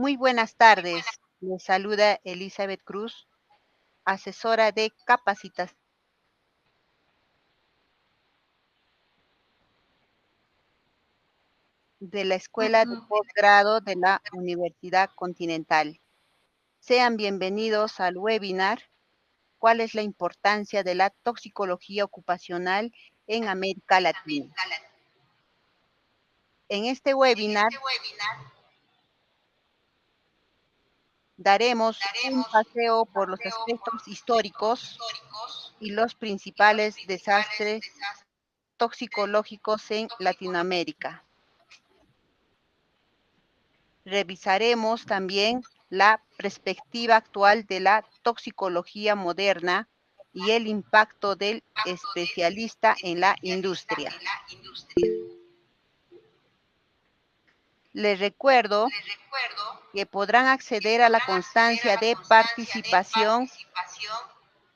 Muy buenas tardes. Les saluda Elizabeth Cruz, asesora de capacitación de la Escuela de Posgrado de la Universidad Continental. Sean bienvenidos al webinar ¿Cuál es la importancia de la toxicología ocupacional en América Latina? En este webinar daremos un paseo por los aspectos históricos y los principales desastres toxicológicos en Latinoamérica. Revisaremos también la perspectiva actual de la toxicología moderna y el impacto del especialista en la industria. Les recuerdo que podrán acceder a la constancia de participación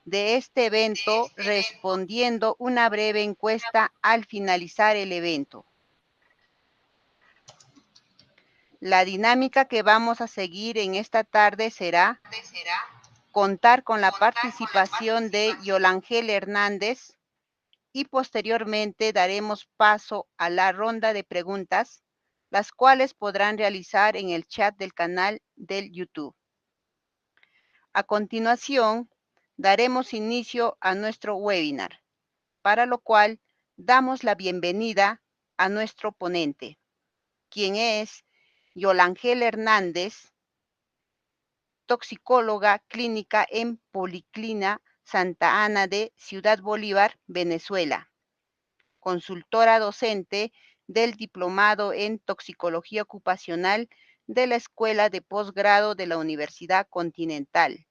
de este evento respondiendo una breve encuesta al finalizar el evento. La dinámica que vamos a seguir en esta tarde será contar con la participación de Yolangel Hernández y posteriormente daremos paso a la ronda de preguntas, las cuales podrán realizar en el chat del canal del YouTube. A continuación, daremos inicio a nuestro webinar, para lo cual damos la bienvenida a nuestro ponente, quien es Yolangel Hernández, toxicóloga clínica en Policlínica Santa Ana de Ciudad Bolívar, Venezuela, consultora docente del Diplomado en Toxicología Ocupacional de la Escuela de Posgrado de la Universidad Continental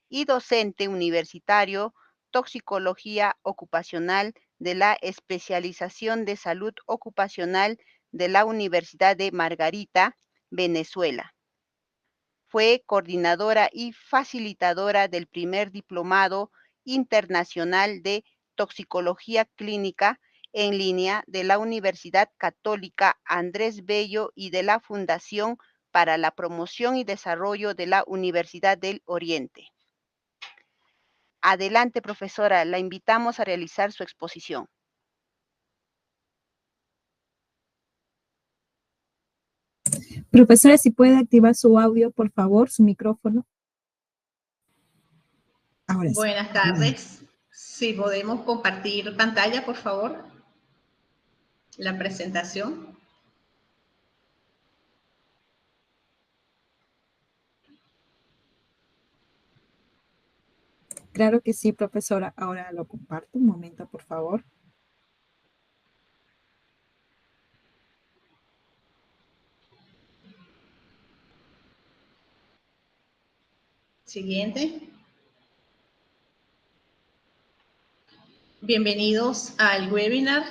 y docente universitario Toxicología Ocupacional de la Especialización de Salud Ocupacional de la Universidad de Margarita, Venezuela. Fue coordinadora y facilitadora del primer diplomado internacional de toxicología clínica en línea de la Universidad Católica Andrés Bello y de la Fundación para la Promoción y Desarrollo de la Universidad del Oriente. Adelante, profesora, la invitamos a realizar su exposición. Profesora, si puede activar su audio, por favor, su micrófono. Ahora sí. Buenas tardes. Si podemos compartir pantalla, por favor. La presentación. Claro que sí, profesora. Ahora lo comparto. Un momento, por favor. Siguiente. Bienvenidos al webinar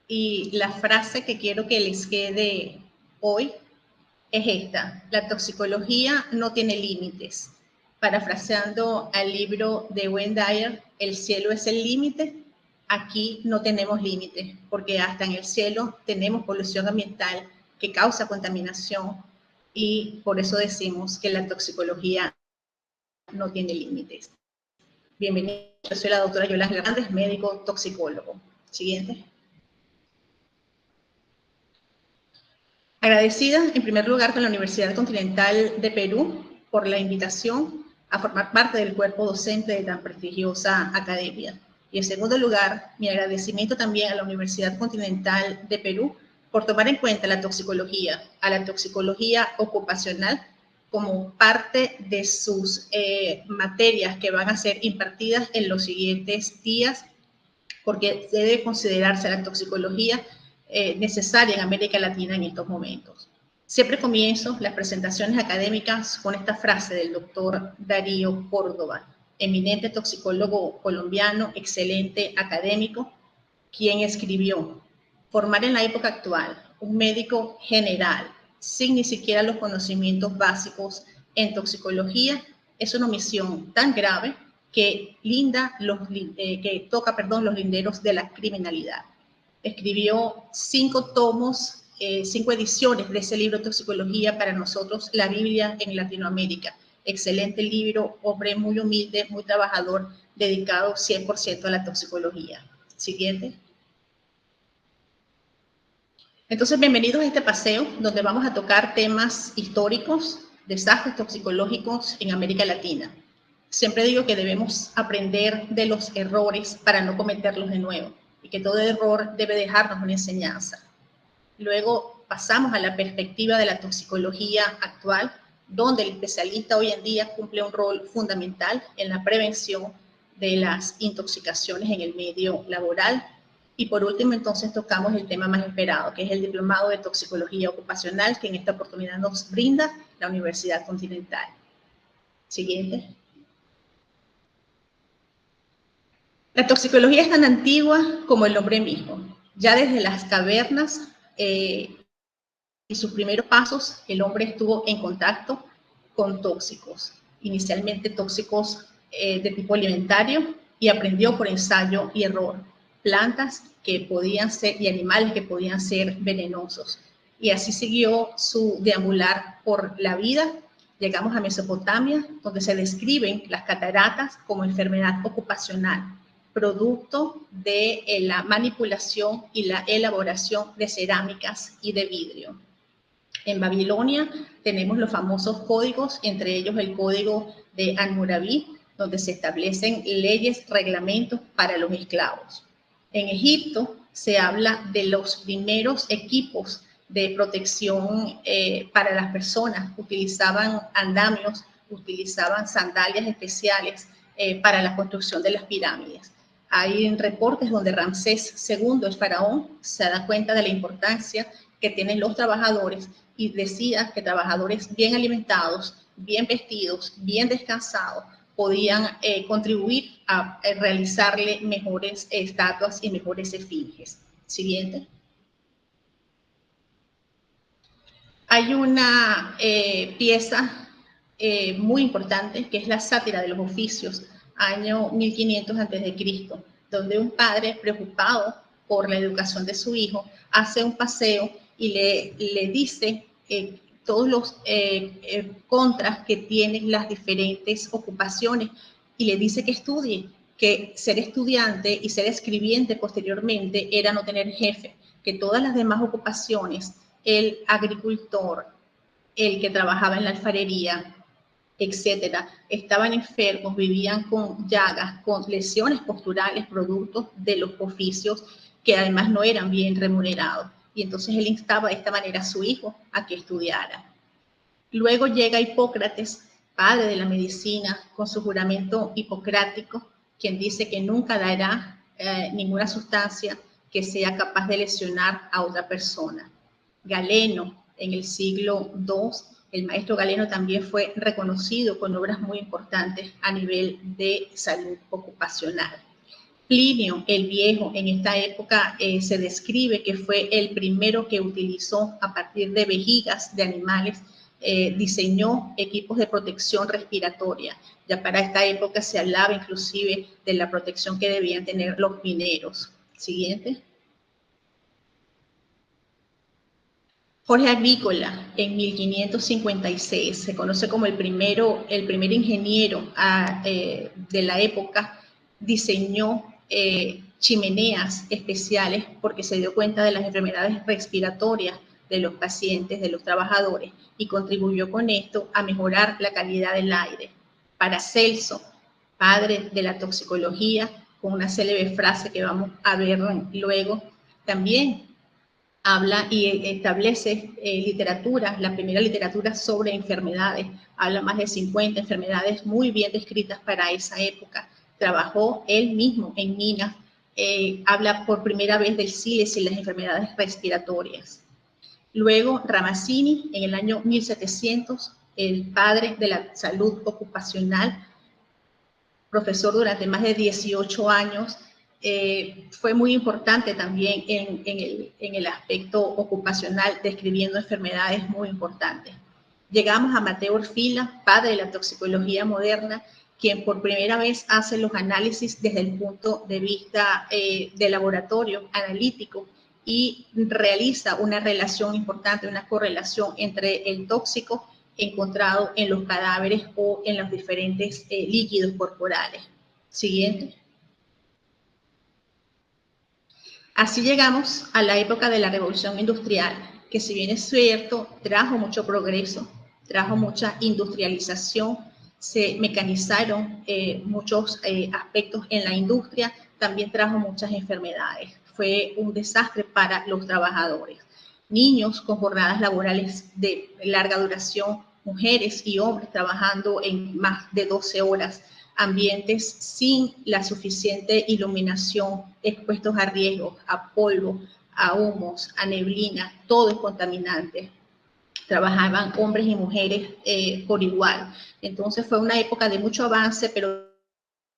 y la frase que quiero que les quede hoy es esta: la toxicología no tiene límites. Parafraseando al libro de Wayne Dyer, el cielo es el límite. Aquí no tenemos límites, porque hasta en el cielo tenemos polución ambiental que causa contaminación y por eso decimos que la toxicología no tiene límites. Bienvenido, yo soy la doctora Yolanda Hernández, médico toxicólogo. Siguiente. Agradecida, en primer lugar, con la Universidad Continental de Perú por la invitación a formar parte del cuerpo docente de tan prestigiosa academia. Y en segundo lugar, mi agradecimiento también a la Universidad Continental de Perú por tomar en cuenta la toxicología, a la toxicología ocupacional, como parte de sus materias que van a ser impartidas en los siguientes días, porque debe considerarse la toxicología necesaria en América Latina en estos momentos. Siempre comienzo las presentaciones académicas con esta frase del doctor Darío Córdoba, eminente toxicólogo colombiano, excelente académico, quien escribió: formar en la época actual un médico general sin ni siquiera los conocimientos básicos en toxicología es una misión tan grave que toca los linderos de la criminalidad. Escribió 5 tomos 5 ediciones de ese libro Toxicología, para nosotros la Biblia en Latinoamérica. Excelente libro, hombre muy humilde, muy trabajador, dedicado 100% a la toxicología. Siguiente. Entonces, bienvenidos a este paseo donde vamos a tocar temas históricos, desastres toxicológicos en América Latina. Siempre digo que debemos aprender de los errores para no cometerlos de nuevo y que todo error debe dejarnos una enseñanza. Luego pasamos a la perspectiva de la toxicología actual, donde el especialista hoy en día cumple un rol fundamental en la prevención de las intoxicaciones en el medio laboral. Y por último, entonces, tocamos el tema más esperado, que es el Diplomado de Toxicología Ocupacional, que en esta oportunidad nos brinda la Universidad Continental. Siguiente. La toxicología es tan antigua como el nombre mismo. Ya desde las cavernas y sus primeros pasos, el hombre estuvo en contacto con tóxicos, inicialmente tóxicos de tipo alimentario, y aprendió por ensayo y error plantas que podían ser y animales que podían ser venenosos. Y así siguió su deambular por la vida. Llegamos a Mesopotamia, donde se describen las cataratas como enfermedad ocupacional, producto de la manipulación y la elaboración de cerámicas y de vidrio. En Babilonia tenemos los famosos códigos, entre ellos el código de Hammurabi, donde se establecen leyes, reglamentos para los esclavos. En Egipto se habla de los primeros equipos de protección para las personas. Utilizaban andamios, utilizaban sandalias especiales para la construcción de las pirámides. Hay reportes donde Ramsés II, el faraón, se da cuenta de la importancia que tienen los trabajadores y decía que trabajadores bien alimentados, bien vestidos, bien descansados, podían contribuir a realizarle mejores estatuas y mejores esfinges. Siguiente. Hay una pieza muy importante que es la Sátira de los Oficios, año 1500 a.C., donde un padre preocupado por la educación de su hijo hace un paseo y le dice todos los contras que tienen las diferentes ocupaciones y le dice que estudie, que ser estudiante y ser escribiente posteriormente era no tener jefe, que todas las demás ocupaciones, el agricultor, el que trabajaba en la alfarería, etcétera, estaban enfermos, vivían con llagas, con lesiones posturales, productos de los oficios que además no eran bien remunerados. Y entonces él instaba de esta manera a su hijo a que estudiara. Luego llega Hipócrates, padre de la medicina, con su juramento hipocrático, quien dice que nunca dará ninguna sustancia que sea capaz de lesionar a otra persona. Galeno, en el siglo II, el maestro Galeno también fue reconocido con obras muy importantes a nivel de salud ocupacional. Plinio el Viejo, en esta época se describe que fue el primero que utilizó, a partir de vejigas de animales, diseñó equipos de protección respiratoria. Ya para esta época se hablaba inclusive de la protección que debían tener los mineros. Siguiente. Jorge Agrícola, en 1556, se conoce como el primer ingeniero de la época, diseñó chimeneas especiales porque se dio cuenta de las enfermedades respiratorias de los pacientes, de los trabajadores, y contribuyó con esto a mejorar la calidad del aire. Paracelso, padre de la toxicología, con una célebre frase que vamos a ver luego, también habla y establece literatura, la primera literatura sobre enfermedades, habla más de 50 enfermedades muy bien descritas para esa época. Trabajó él mismo en minas, habla por primera vez del sílice y las enfermedades respiratorias. Luego Ramazzini, en el año 1700, el padre de la salud ocupacional, profesor durante más de 18 años, fue muy importante también en el aspecto ocupacional, describiendo enfermedades muy importantes. Llegamos a Mateo Orfila, padre de la toxicología moderna, quien por primera vez hace los análisis desde el punto de vista de laboratorio analítico y realiza una relación importante, una correlación entre el tóxico encontrado en los cadáveres o en los diferentes líquidos corporales. Siguiente. Así llegamos a la época de la Revolución Industrial, que si bien es cierto, trajo mucho progreso, trajo mucha industrialización, se mecanizaron muchos aspectos en la industria, también trajo muchas enfermedades. Fue un desastre para los trabajadores. Niños con jornadas laborales de larga duración, mujeres y hombres trabajando en más de 12 horas, ambientes sin la suficiente iluminación, expuestos a riesgos, a polvo, a humos, a neblina, todo es contaminante. Trabajaban hombres y mujeres por igual. Entonces fue una época de mucho avance, pero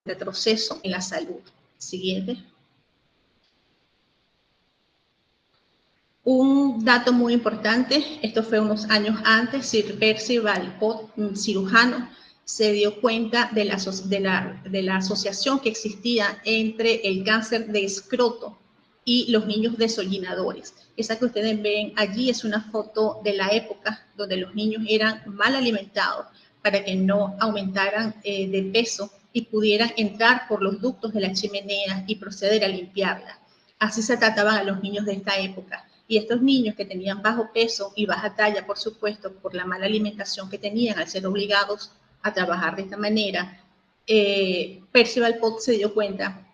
retroceso en la salud. Siguiente. Un dato muy importante, esto fue unos años antes, Sir Percival Pott, un cirujano, se dio cuenta de la asociación que existía entre el cáncer de escroto y los niños desollinadores. Esa que ustedes ven allí es una foto de la época donde los niños eran mal alimentados para que no aumentaran de peso y pudieran entrar por los ductos de la chimenea y proceder a limpiarla. Así se trataban a los niños de esta época. Y estos niños que tenían bajo peso y baja talla, por supuesto, por la mala alimentación que tenían al ser obligados a trabajar de esta manera, Percival Pott se dio cuenta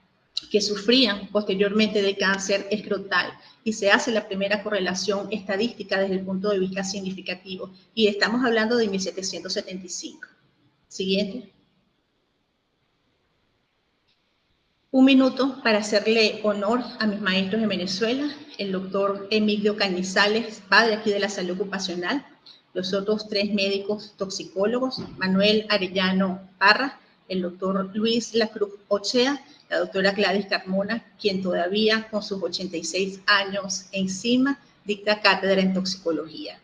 que sufrían posteriormente de cáncer escrotal y se hace la primera correlación estadística desde el punto de vista significativo. Y estamos hablando de 1775. Siguiente. Un minuto para hacerle honor a mis maestros en Venezuela, el doctor Emilio Cañizales, padre aquí de la salud ocupacional, los otros 3 médicos toxicólogos, Manuel Arellano Parra, el doctor Luis Lacruz Ochea, la doctora Gladys Carmona, quien todavía con sus 86 años encima dicta cátedra en toxicología.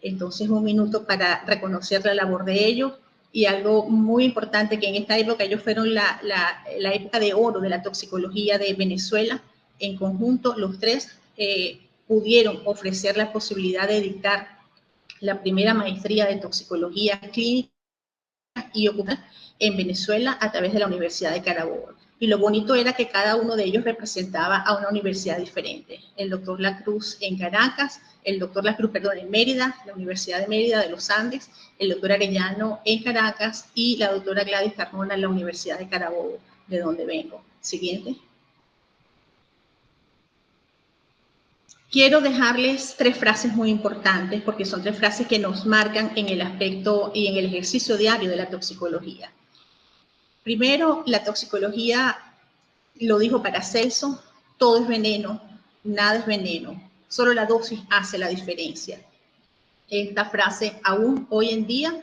Entonces, un minuto para reconocer la labor de ellos. Y algo muy importante, que en esta época ellos fueron la época de oro de la toxicología de Venezuela. En conjunto, los 3 pudieron ofrecer la posibilidad de dictar la primera maestría de toxicología clínica y ocupacional en Venezuela a través de la Universidad de Carabobo. Y lo bonito era que cada uno de ellos representaba a una universidad diferente. El doctor Lacruz en Caracas, el doctor Lacruz, perdón, en Mérida, la Universidad de Mérida de los Andes, el doctor Arellano en Caracas y la doctora Gladys Carmona en la Universidad de Carabobo, de donde vengo. Siguiente. Quiero dejarles 3 frases muy importantes porque son 3 frases que nos marcan en el aspecto y en el ejercicio diario de la toxicología. Primero, la toxicología, lo dijo Paracelso, todo es veneno, nada es veneno, solo la dosis hace la diferencia. Esta frase aún hoy en día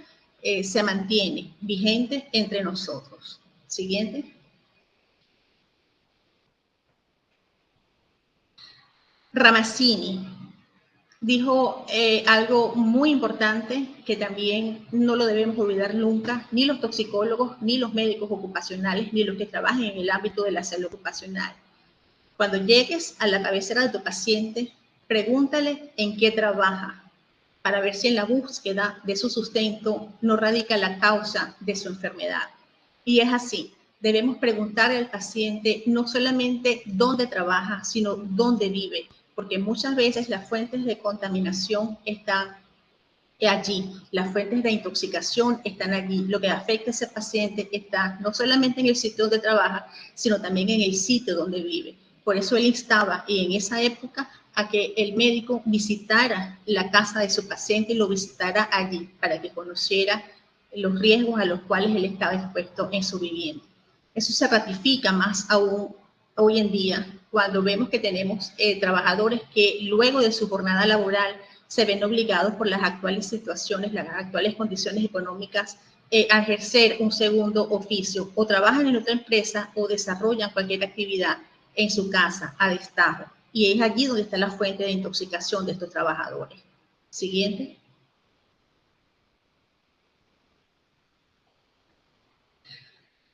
se mantiene vigente entre nosotros. Siguiente. Ramazzini dijo algo muy importante que también no lo debemos olvidar nunca, ni los toxicólogos, ni los médicos ocupacionales, ni los que trabajen en el ámbito de la salud ocupacional. Cuando llegues a la cabecera de tu paciente, pregúntale en qué trabaja, para ver si en la búsqueda de su sustento no radica la causa de su enfermedad. Y es así, debemos preguntarle al paciente no solamente dónde trabaja, sino dónde vive, porque muchas veces las fuentes de contaminación están allí, las fuentes de intoxicación están allí. Lo que afecta a ese paciente está no solamente en el sitio donde trabaja, sino también en el sitio donde vive. Por eso él instaba, y en esa época, a que el médico visitara la casa de su paciente y lo visitara allí para que conociera los riesgos a los cuales él estaba expuesto en su vivienda. Eso se ratifica más aún hoy en día cuando vemos que tenemos trabajadores que luego de su jornada laboral se ven obligados por las actuales situaciones, las actuales condiciones económicas a ejercer un segundo oficio, o trabajan en otra empresa o desarrollan cualquier actividad en su casa a destajo. Y es allí donde está la fuente de intoxicación de estos trabajadores. Siguiente.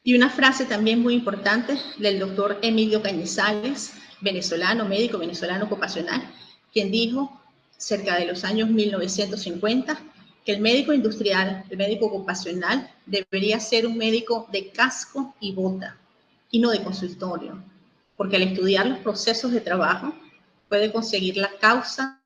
Y una frase también muy importante del doctor Emilio Cañizales, venezolano, médico venezolano ocupacional, quien dijo cerca de los años 1950 que el médico industrial, el médico ocupacional, debería ser un médico de casco y bota y no de consultorio, porque al estudiar los procesos de trabajo puede conseguir la causa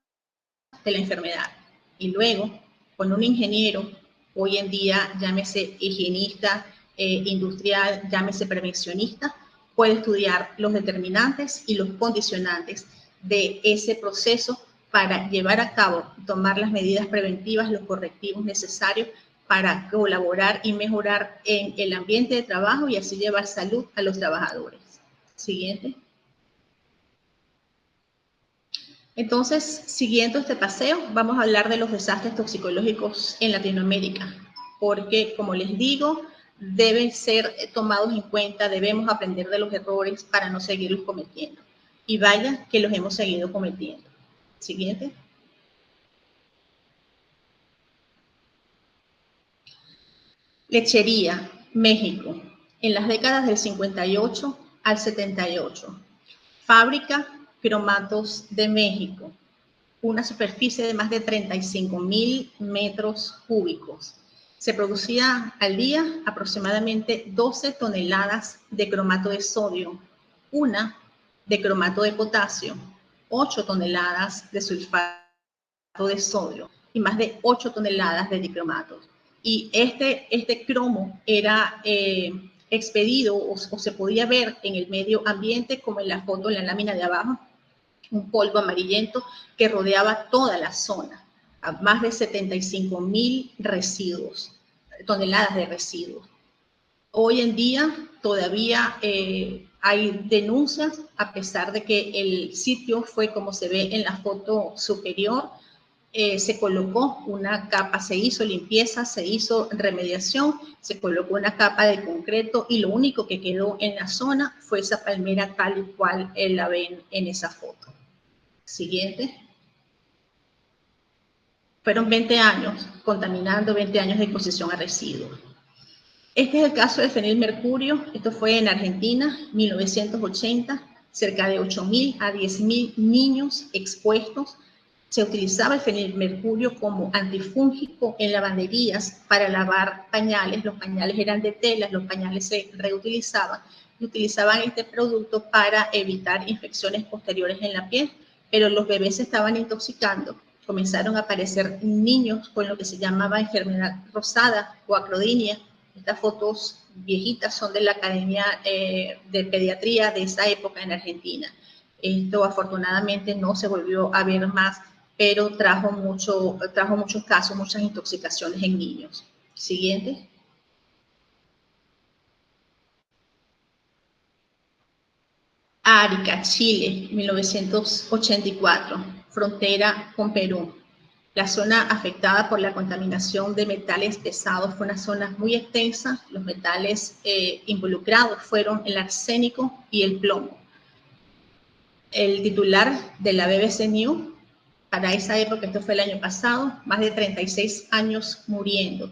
de la enfermedad. Y luego, con un ingeniero, hoy en día llámese higienista, industrial, llámese prevencionista, puede estudiar los determinantes y los condicionantes de ese proceso para llevar a cabo, tomar las medidas preventivas, los correctivos necesarios para colaborar y mejorar en el ambiente de trabajo y así llevar salud a los trabajadores. Siguiente. Entonces, siguiendo este paseo, vamos a hablar de los desastres toxicológicos en Latinoamérica, porque, como les digo, deben ser tomados en cuenta, debemos aprender de los errores para no seguirlos cometiendo. Y vaya que los hemos seguido cometiendo. Siguiente. Lechería, México, en las décadas del 58 al 78. Fábrica Cromatos de México, una superficie de más de 35,000 metros cúbicos. Se producía al día aproximadamente 12 toneladas de cromato de sodio, una de cromato de potasio, 8 toneladas de sulfato de sodio y más de 8 toneladas de dicromatos. Y este cromo era expedido o se podía ver en el medio ambiente, como en la foto, en la lámina de abajo, un polvo amarillento que rodeaba toda la zona, a más de 75,000 residuos, toneladas de residuos. Hoy en día todavía hay denuncias, a pesar de que el sitio fue como se ve en la foto superior. Se colocó una capa, se hizo limpieza, se hizo remediación, se colocó una capa de concreto y lo único que quedó en la zona fue esa palmera tal y cual la ven en esa foto. Siguiente. Fueron 20 años contaminando, 20 años de exposición a residuos. Este es el caso del fenilmercurio. Esto fue en Argentina, 1980, cerca de 8,000 a 10,000 niños expuestos. Se utilizaba el fenilmercurio como antifúngico en lavanderías para lavar pañales. Los pañales eran de tela, los pañales se reutilizaban y utilizaban este producto para evitar infecciones posteriores en la piel, pero los bebés se estaban intoxicando. Comenzaron a aparecer niños con lo que se llamaba enfermedad rosada o acrodinia. Estas fotos viejitas son de la Academia de Pediatría de esa época en Argentina. Esto afortunadamente no se volvió a ver más, pero trajo muchos casos, muchas intoxicaciones en niños. Siguiente. Arica, Chile, 1984, frontera con Perú. La zona afectada por la contaminación de metales pesados fue una zona muy extensa. Los metales involucrados fueron el arsénico y el plomo. El titular de la BBC News, para esa época, esto fue el año pasado, más de 36 años muriendo.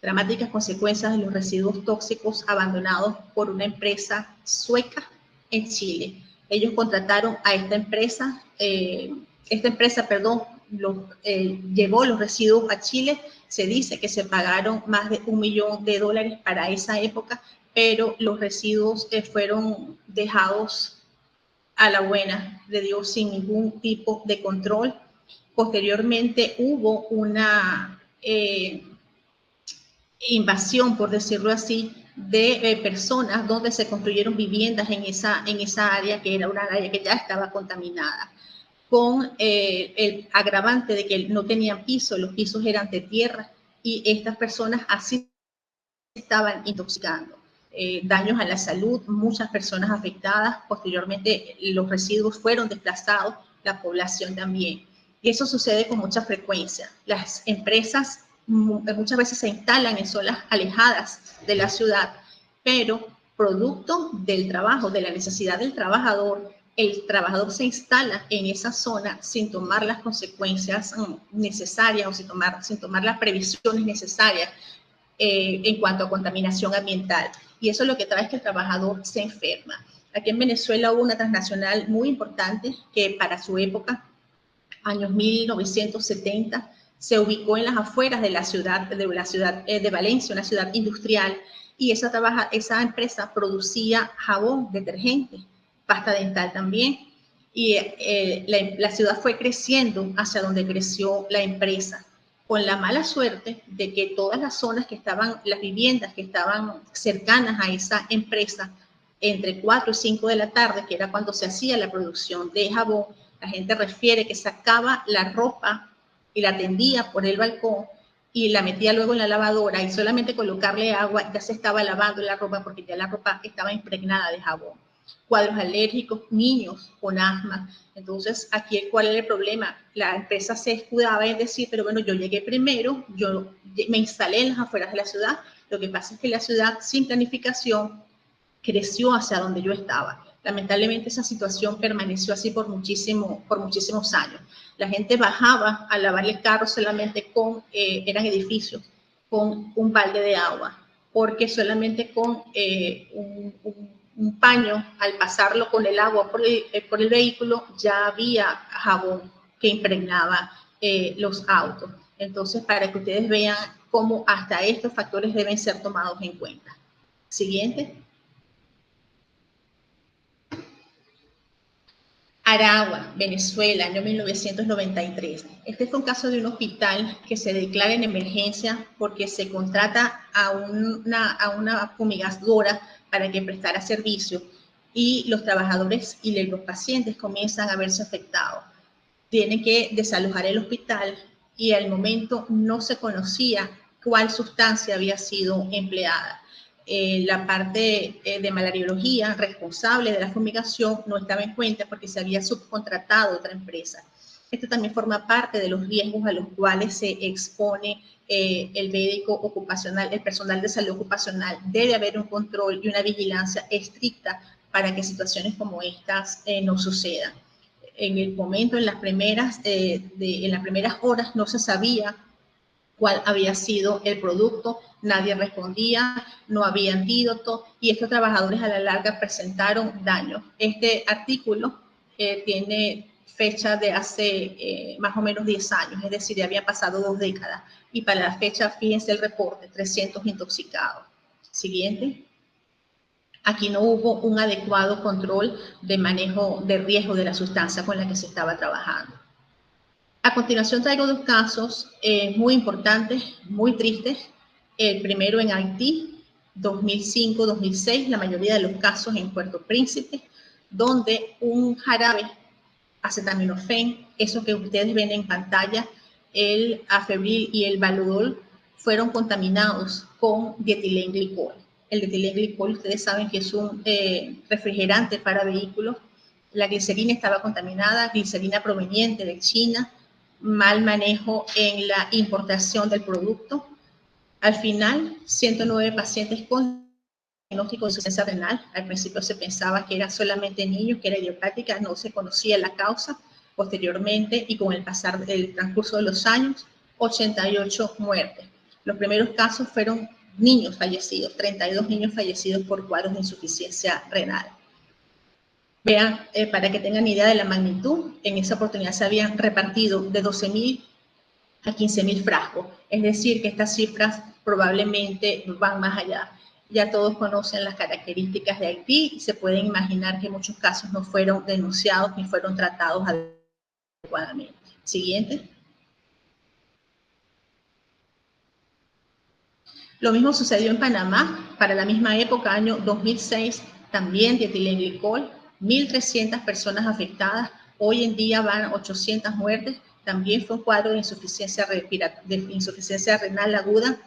Dramáticas consecuencias de los residuos tóxicos abandonados por una empresa sueca en Chile. Ellos contrataron a esta empresa, llevó los residuos a Chile. Se dice que se pagaron más de $1 millón para esa época, pero los residuos fueron dejados a la buena de Dios sin ningún tipo de control. Posteriormente hubo una invasión, por decirlo así, de personas donde se construyeron viviendas en esa área, que era una área que ya estaba contaminada, con el agravante de que no tenían piso, los pisos eran de tierra y estas personas así estaban intoxicando. Daños a la salud, muchas personas afectadas. Posteriormente los residuos fueron desplazados, la población también. Y eso sucede con mucha frecuencia. Las empresas muchas veces se instalan en zonas alejadas de la ciudad, pero producto del trabajo, de la necesidad del trabajador, el trabajador se instala en esa zona sin tomar las consecuencias necesarias o sin tomar las previsiones necesarias en cuanto a contaminación ambiental. Y eso lo que trae es que el trabajador se enferma. Aquí en Venezuela hubo una transnacional muy importante que para su época, años 1970, se ubicó en las afueras de la ciudad de Valencia, una ciudad industrial, y esa empresa producía jabón, detergente, pasta dental también, y la ciudad fue creciendo hacia donde creció la empresa, con la mala suerte de que todas las zonas que estaban, las viviendas que estaban cercanas a esa empresa, entre 4 y 5 de la tarde, que era cuando se hacía la producción de jabón, la gente refiere que sacaba la ropa y la tendía por el balcón y la metía luego en la lavadora, y solamente colocarle agua ya se estaba lavando la ropa porque ya la ropa estaba impregnada de jabón. Cuadros alérgicos, niños con asma. Entonces, aquí, ¿cuál era el problema? La empresa se escudaba en decir, pero bueno, yo llegué primero, yo me instalé en las afueras de la ciudad. Lo que pasa es que la ciudad, sin planificación, creció hacia donde yo estaba. Lamentablemente, esa situación permaneció así por muchísimos años. La gente bajaba a lavar el carro solamente eran edificios, con un balde de agua, porque solamente con un paño, al pasarlo con el agua por el vehículo, ya había jabón que impregnaba los autos. Entonces, para que ustedes vean cómo hasta estos factores deben ser tomados en cuenta. Siguiente. Aragua, Venezuela, año 1993. Este fue un caso de un hospital que se declara en emergencia porque se contrata a una fumigadora para que prestara servicio, y los trabajadores y los pacientes comienzan a verse afectados. Tienen que desalojar el hospital y al momento no se conocía cuál sustancia había sido empleada. La parte de malariología responsable de la fumigación no estaba en cuenta porque se había subcontratado a otra empresa. Esto también forma parte de los riesgos a los cuales se expone el médico ocupacional, el personal de salud ocupacional. Debe haber un control y una vigilancia estricta para que situaciones como estas no sucedan. En el momento, en las primeras horas, no se sabía cuál había sido el producto, nadie respondía, no había antídoto, y estos trabajadores a la larga presentaron daños. Este artículo tiene fecha de hace más o menos 10 años, es decir, ya había pasado 2 décadas, y para la fecha, fíjense el reporte, 300 intoxicados. Siguiente. Aquí no hubo un adecuado control de manejo de riesgo de la sustancia con la que se estaba trabajando. A continuación traigo 2 casos muy importantes, muy tristes. El primero en Haití, 2005-2006, la mayoría de los casos en Puerto Príncipe, donde un jarabe, acetaminofén, eso que ustedes ven en pantalla, el afebril y el valudol, fueron contaminados con dietilenglicol. El dietilenglicol, ustedes saben que es un refrigerante para vehículos. La glicerina estaba contaminada, glicerina proveniente de China, mal manejo en la importación del producto. Al final, 109 pacientes con diagnóstico de insuficiencia renal. Al principio se pensaba que eran solamente niños, que era idiopática, no se conocía la causa. Posteriormente, y con el transcurso de los años, 88 muertes. Los primeros casos fueron niños fallecidos, 32 niños fallecidos por cuadros de insuficiencia renal. Vean, para que tengan idea de la magnitud, en esa oportunidad se habían repartido de 12.000 a 15.000 frascos. Es decir, que estas cifras probablemente van más allá. Ya todos conocen las características de Haití y se pueden imaginar que muchos casos no fueron denunciados ni fueron tratados adecuadamente. Siguiente. Lo mismo sucedió en Panamá. Para la misma época, año 2006, también dietilenglicol, 1.300 personas afectadas. Hoy en día van 800 muertes. También fue un cuadro de insuficiencia renal aguda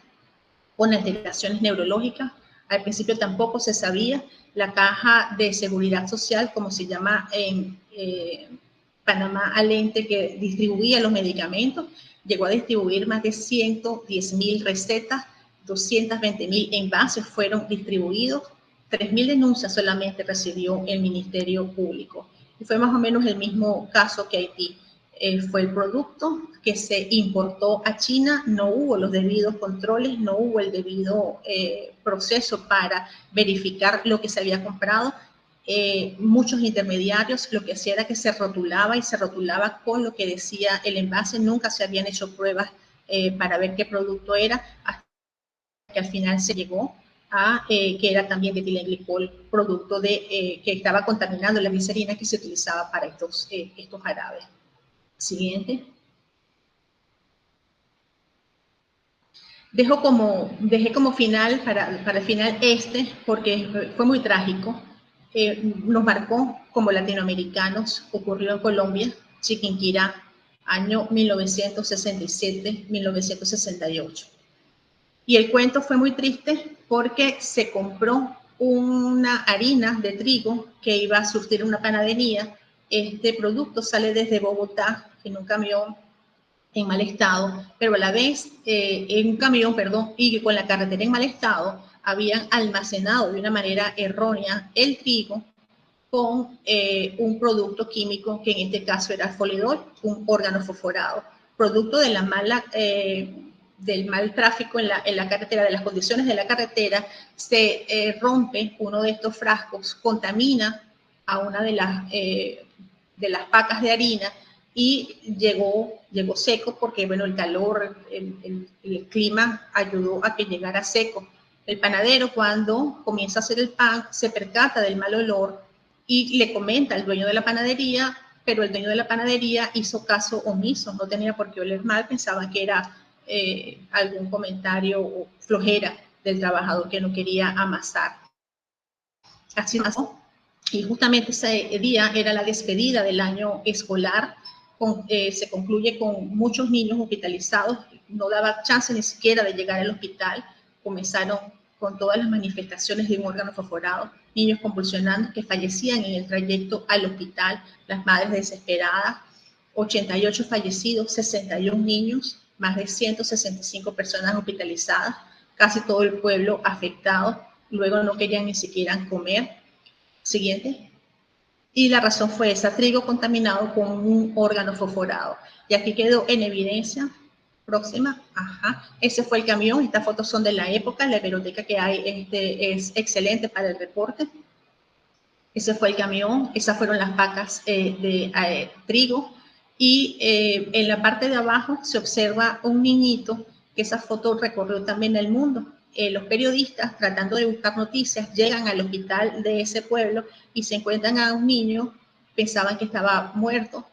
con alteraciones neurológicas. Al principio tampoco se sabía. La Caja de Seguridad Social, como se llama en Panamá, al ente que distribuía los medicamentos, llegó a distribuir más de 110.000 recetas, 220.000 envases fueron distribuidos, 3.000 denuncias solamente recibió el Ministerio Público. Y fue más o menos el mismo caso que Haití. Fue el producto que se importó a China, no hubo los debidos controles, no hubo el debido proceso para verificar lo que se había comprado. muchos intermediarios. Lo que hacía era que se rotulaba y se rotulaba con lo que decía el envase. Nunca se habían hecho pruebas para ver qué producto era, hasta que al final se llegó a que era también de etilenglicol, producto que estaba contaminando la glicerina que se utilizaba para estos jarabes. Siguiente. Dejé como final, para el final porque fue muy trágico. Nos marcó como latinoamericanos. Ocurrió en Colombia, Chiquinquirá, año 1967-1968. Y el cuento fue muy triste porque se compró una harina de trigo que iba a surtir una panadería. Este producto sale desde Bogotá en un camión en mal estado, pero a la vez en un camión, perdón, y con la carretera en mal estado, habían almacenado de una manera errónea el trigo con un producto químico que en este caso era folidol, un órgano fosforado, producto de la del mal tráfico en la carretera, de las condiciones de la carretera. Se rompe uno de estos frascos, contamina a una de las pacas de harina y llegó seco porque, bueno, el calor, el clima ayudó a que llegara seco. El panadero, cuando comienza a hacer el pan, se percata del mal olor y le comenta al dueño de la panadería, pero el dueño de la panadería hizo caso omiso, no tenía por qué oler mal, pensaba que era algún comentario o flojera del trabajador que no quería amasar. Así pasó. Y justamente ese día era la despedida del año escolar. Se concluye con muchos niños hospitalizados, no daba chance ni siquiera de llegar al hospital. Comenzaron con todas las manifestaciones de un órgano fosforado, niños convulsionando que fallecían en el trayecto al hospital, las madres desesperadas, 88 fallecidos, 61 niños, más de 165 personas hospitalizadas, casi todo el pueblo afectado, luego no querían ni siquiera comer. Siguiente. Y la razón fue esa, trigo contaminado con un órgano fosforado. Y aquí quedó en evidencia. Próxima. Ajá. Ese fue el camión. Estas fotos son de la época. La hemeroteca que hay es excelente para el reporte. Ese fue el camión. Esas fueron las pacas de trigo. Y en la parte de abajo se observa un niñito, que esa foto recorrió también el mundo. Los periodistas, tratando de buscar noticias, llegan al hospital de ese pueblo y se encuentran a un niño, pensaban que estaba muerto,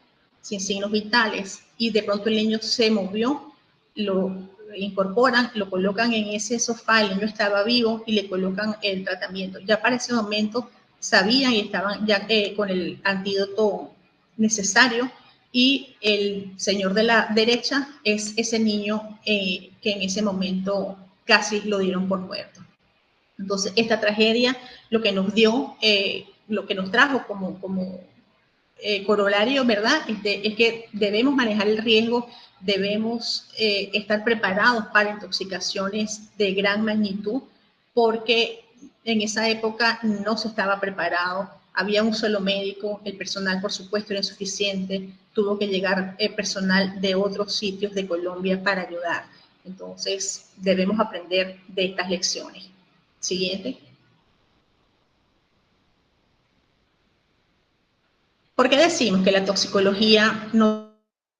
sin signos vitales, y de pronto el niño se movió, lo incorporan, lo colocan en ese sofá, el niño estaba vivo y le colocan el tratamiento. Ya para ese momento sabían y estaban ya con el antídoto necesario, y el señor de la derecha es ese niño que en ese momento casi lo dieron por muerto. Entonces, esta tragedia lo que nos dio, lo que nos trajo como corolario, ¿verdad? Es que debemos manejar el riesgo, debemos estar preparados para intoxicaciones de gran magnitud, porque en esa época no se estaba preparado. Había un solo médico, el personal, por supuesto, era insuficiente, tuvo que llegar personal de otros sitios de Colombia para ayudar. Entonces, debemos aprender de estas lecciones. Siguiente. ¿Por qué decimos que la toxicología no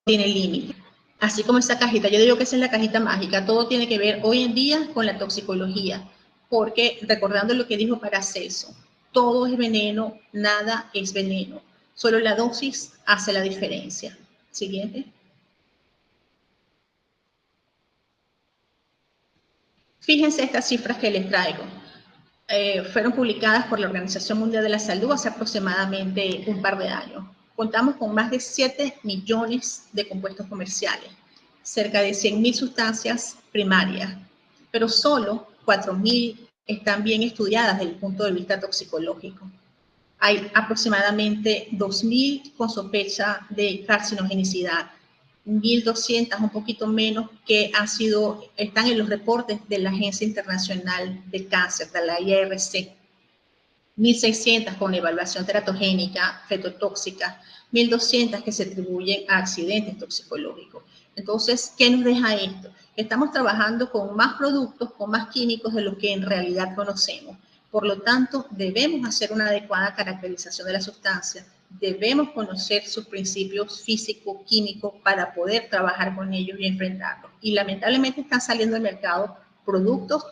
tiene límite? Así como esa cajita, yo digo que esa es la cajita mágica, todo tiene que ver hoy en día con la toxicología, porque recordando lo que dijo Paracelso, todo es veneno, nada es veneno, solo la dosis hace la diferencia. Siguiente. Fíjense estas cifras que les traigo. Fueron publicadas por la Organización Mundial de la Salud hace aproximadamente un par de años. Contamos con más de 7 millones de compuestos comerciales, cerca de 100.000 sustancias primarias, pero solo 4.000 están bien estudiadas desde el punto de vista toxicológico. Hay aproximadamente 2.000 con sospecha de carcinogenicidad, 1.200, un poquito menos, que están en los reportes de la Agencia Internacional del Cáncer, de la IARC, 1.600 con evaluación teratogénica, fetotóxica, 1.200 que se atribuyen a accidentes toxicológicos. Entonces, ¿qué nos deja esto? Estamos trabajando con más productos, con más químicos de lo que en realidad conocemos. Por lo tanto, debemos hacer una adecuada caracterización de la sustancia, debemos conocer sus principios físico-químicos para poder trabajar con ellos y enfrentarlos. Y lamentablemente están saliendo al mercado productos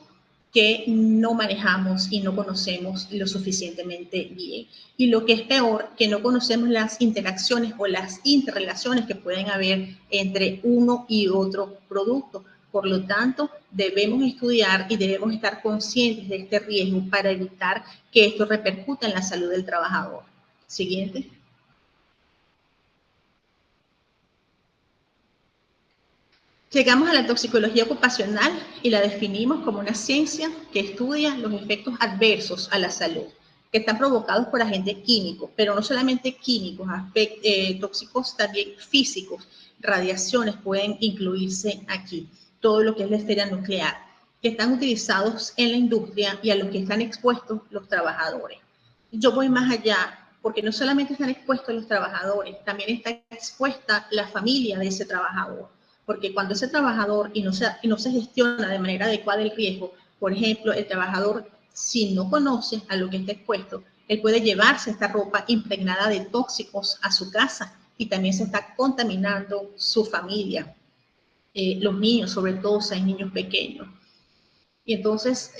que no manejamos y no conocemos lo suficientemente bien. Y lo que es peor, que no conocemos las interacciones o las interrelaciones que pueden haber entre uno y otro producto. Por lo tanto, debemos estudiar y debemos estar conscientes de este riesgo para evitar que esto repercuta en la salud del trabajador. Siguiente. Llegamos a la toxicología ocupacional y la definimos como una ciencia que estudia los efectos adversos a la salud que están provocados por agentes químicos, pero no solamente químicos, tóxicos también físicos, radiaciones pueden incluirse aquí, todo lo que es la esfera nuclear, que están utilizados en la industria y a los que están expuestos los trabajadores. Yo voy más allá, porque no solamente están expuestos los trabajadores, también está expuesta la familia de ese trabajador. Porque cuando ese trabajador y no se gestiona de manera adecuada el riesgo, por ejemplo, el trabajador, si no conoce a lo que está expuesto, él puede llevarse esta ropa impregnada de tóxicos a su casa y también se está contaminando su familia. Los niños, sobre todo, si hay niños pequeños. Y entonces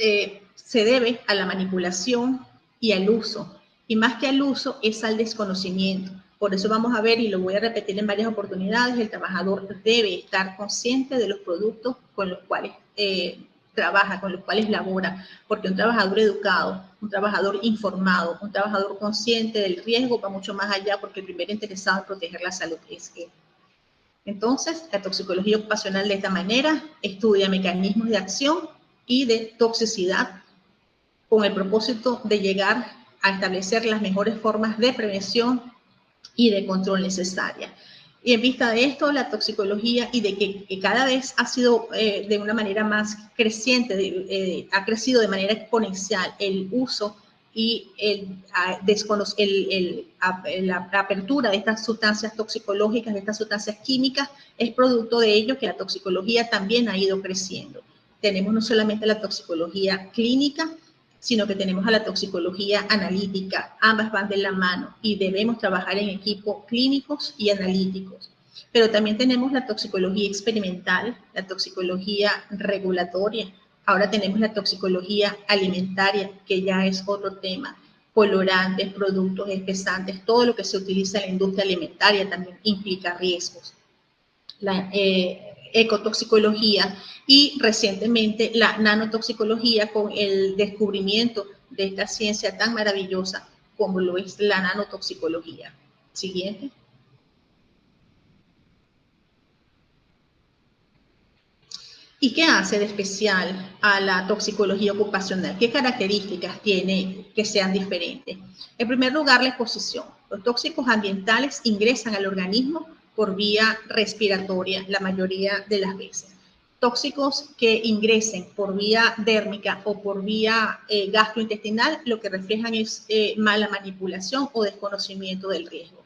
se debe a la manipulación y al uso. Y más que al uso, es al desconocimiento. Por eso vamos a ver, y lo voy a repetir en varias oportunidades, el trabajador debe estar consciente de los productos con los cuales trabaja, con los cuales labora, porque un trabajador educado, un trabajador informado, un trabajador consciente del riesgo va mucho más allá, porque el primer interesado en proteger la salud es él. Entonces, la toxicología ocupacional de esta manera estudia mecanismos de acción y de toxicidad con el propósito de llegar a establecer las mejores formas de prevención y de control necesaria. Y en vista de esto, la toxicología y de que cada vez ha sido de una manera más creciente, ha crecido de manera exponencial el uso y la apertura de estas sustancias toxicológicas, de estas sustancias químicas, es producto de ello que la toxicología también ha ido creciendo. Tenemos no solamente la toxicología clínica, sino que tenemos a la toxicología analítica. Ambas van de la mano y debemos trabajar en equipo clínicos y analíticos. Pero también tenemos la toxicología experimental, la toxicología regulatoria. Ahora tenemos la toxicología alimentaria, que ya es otro tema. Colorantes, productos espesantes, todo lo que se utiliza en la industria alimentaria también implica riesgos. La ecotoxicología y recientemente la nanotoxicología con el descubrimiento de esta ciencia tan maravillosa como lo es la nanotoxicología. Siguiente. ¿Y qué hace de especial a la toxicología ocupacional? ¿Qué características tiene que sean diferentes? En primer lugar, la exposición. Los tóxicos ambientales ingresan al organismo por vía respiratoria la mayoría de las veces. Tóxicos que ingresen por vía dérmica o por vía gastrointestinal, lo que reflejan es mala manipulación o desconocimiento del riesgo.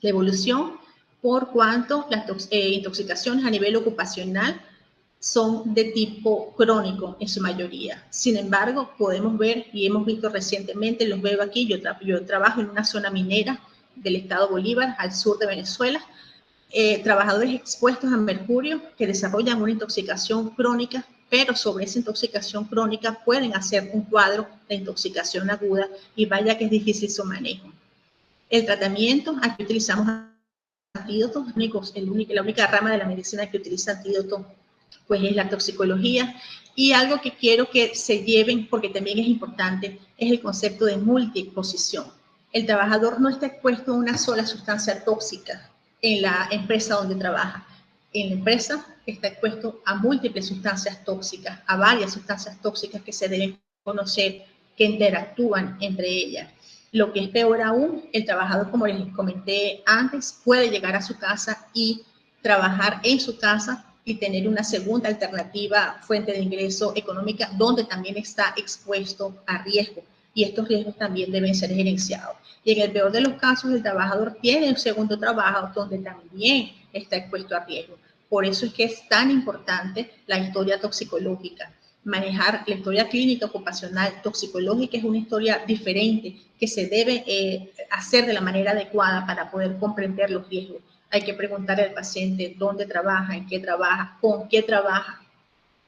La evolución, por cuanto las intoxicaciones a nivel ocupacional son de tipo crónico en su mayoría. Sin embargo, podemos ver y hemos visto recientemente, los veo aquí, yo trabajo en una zona minera del estado Bolívar, al sur de Venezuela, trabajadores expuestos a mercurio que desarrollan una intoxicación crónica, pero sobre esa intoxicación crónica pueden hacer un cuadro de intoxicación aguda y vaya que es difícil su manejo. El tratamiento, aquí utilizamos antídotos, la única rama de la medicina que utiliza antídotos pues es la toxicología. Y algo que quiero que se lleven, porque también es importante, es el concepto de multiexposición. El trabajador no está expuesto a una sola sustancia tóxica en la empresa donde trabaja. En la empresa está expuesto a múltiples sustancias tóxicas, a varias sustancias tóxicas que se deben conocer, que interactúan entre ellas. Lo que es peor aún, el trabajador, como les comenté antes, puede llegar a su casa y trabajar en su casa y tener una segunda alternativa, fuente de ingreso económica, donde también está expuesto a riesgo. Y estos riesgos también deben ser gerenciados. Y en el peor de los casos, el trabajador tiene un segundo trabajo donde también está expuesto a riesgo. Por eso es que es tan importante la historia toxicológica. manejar la historia clínica, ocupacional, toxicológica es una historia diferente que se debe hacer de la manera adecuada para poder comprender los riesgos. Hay que preguntarle al paciente dónde trabaja, en qué trabaja, con qué trabaja,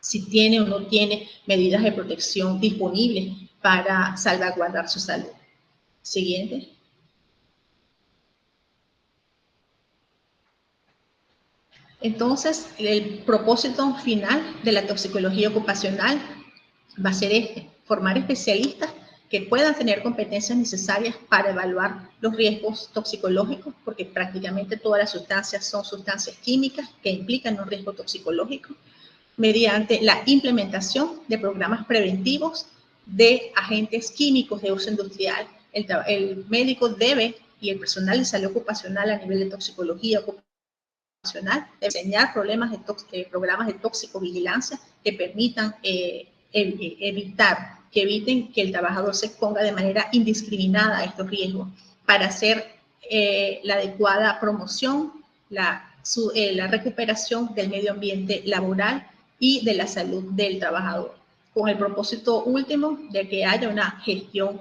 si tiene o no tiene medidas de protección disponibles para salvaguardar su salud. Siguiente. Entonces, el propósito final de la toxicología ocupacional va a ser formar especialistas que puedan tener competencias necesarias para evaluar los riesgos toxicológicos, porque prácticamente todas las sustancias son sustancias químicas que implican un riesgo toxicológico, mediante la implementación de programas preventivos de agentes químicos de uso industrial. El médico debe, y el personal de salud ocupacional a nivel de toxicología ocupacional, debe diseñar programas de toxicovigilancia que permitan eviten que el trabajador se exponga de manera indiscriminada a estos riesgos para hacer la adecuada promoción, la recuperación del medio ambiente laboral y de la salud del trabajador, con el propósito último de que haya una gestión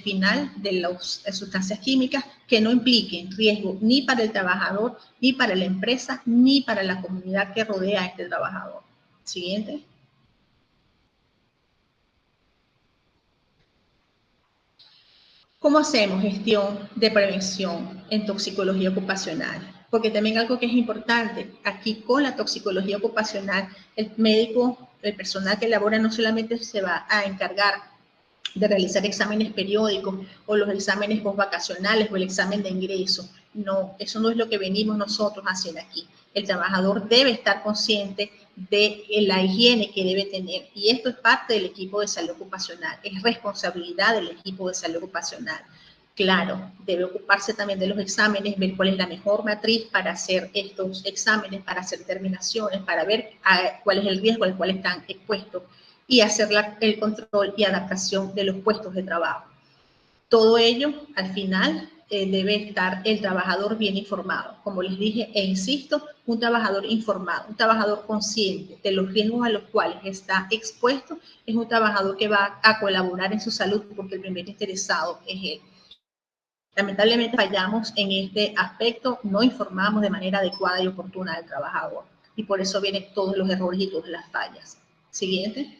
final de las sustancias químicas que no impliquen riesgo ni para el trabajador, ni para la empresa, ni para la comunidad que rodea a este trabajador. Siguiente. ¿Cómo hacemos gestión de prevención en toxicología ocupacional? Porque también algo que es importante, aquí con la toxicología ocupacional, el médico, el personal que labora no solamente se va a encargar de realizar exámenes periódicos o los exámenes postvacacionales o el examen de ingreso. No, eso no es lo que venimos nosotros haciendo aquí. El trabajador debe estar consciente de la higiene que debe tener y esto es parte del equipo de salud ocupacional, es responsabilidad del equipo de salud ocupacional. Claro, debe ocuparse también de los exámenes, ver cuál es la mejor matriz para hacer estos exámenes, para hacer determinaciones, para ver cuál es el riesgo al cual están expuestos y hacer el control y adaptación de los puestos de trabajo. Todo ello, al final, debe estar el trabajador bien informado. Como les dije e insisto, un trabajador informado, un trabajador consciente de los riesgos a los cuales está expuesto, es un trabajador que va a colaborar en su salud porque el primer interesado es él. Lamentablemente fallamos en este aspecto, no informamos de manera adecuada y oportuna al trabajador. Y por eso vienen todos los errores y todas las fallas. Siguiente.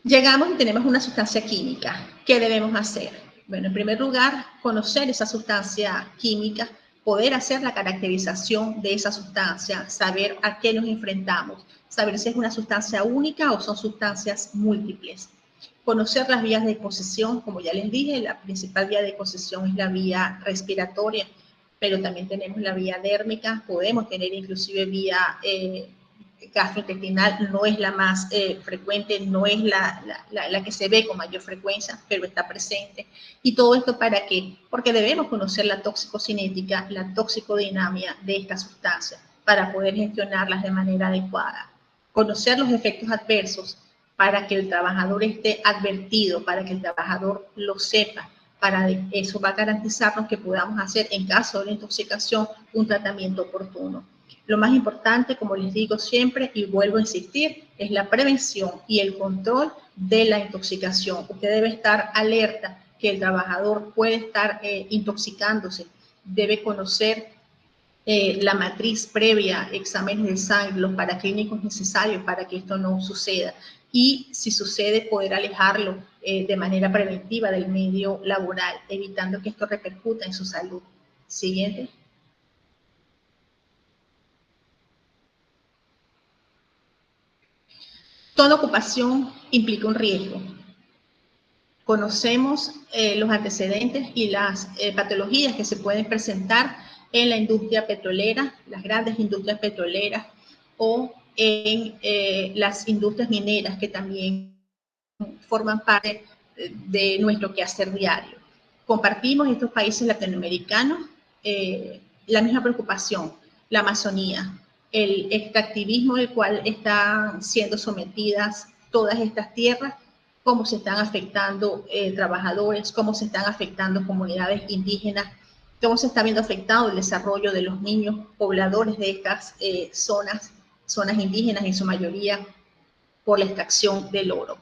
Llegamos y tenemos una sustancia química. ¿Qué debemos hacer? Bueno, en primer lugar, conocer esa sustancia química, poder hacer la caracterización de esa sustancia, saber a qué nos enfrentamos, saber si es una sustancia única o son sustancias múltiples. Conocer las vías de exposición, como ya les dije, la principal vía de exposición es la vía respiratoria, pero también tenemos la vía dérmica, podemos tener inclusive vía gastrointestinal, no es la más frecuente, no es la que se ve con mayor frecuencia, pero está presente. ¿Y todo esto para qué? Porque debemos conocer la toxicocinética, la toxicodinamia de estas sustancias para poder gestionarlas de manera adecuada. Conocer los efectos adversos para que el trabajador esté advertido, para que el trabajador lo sepa. Para eso va a garantizarnos que podamos hacer, en caso de la intoxicación, un tratamiento oportuno. Lo más importante, como les digo siempre y vuelvo a insistir, es la prevención y el control de la intoxicación. Usted debe estar alerta que el trabajador puede estar intoxicándose, debe conocer la matriz previa, exámenes de sangre, los paraclínicos necesarios para que esto no suceda. Y si sucede, poder alejarlo de manera preventiva del medio laboral, evitando que esto repercuta en su salud. Siguiente. Toda ocupación implica un riesgo. Conocemos los antecedentes y las patologías que se pueden presentar en la industria petrolera, las grandes industrias petroleras o en las industrias mineras que también forman parte de nuestro quehacer diario. Compartimos estos países latinoamericanos la misma preocupación, la Amazonía, el extractivismo del cual están siendo sometidas todas estas tierras, cómo se están afectando trabajadores, cómo se están afectando comunidades indígenas cómo se está viendo afectado el desarrollo de los niños pobladores de estas zonas indígenas en su mayoría por la extracción del oro.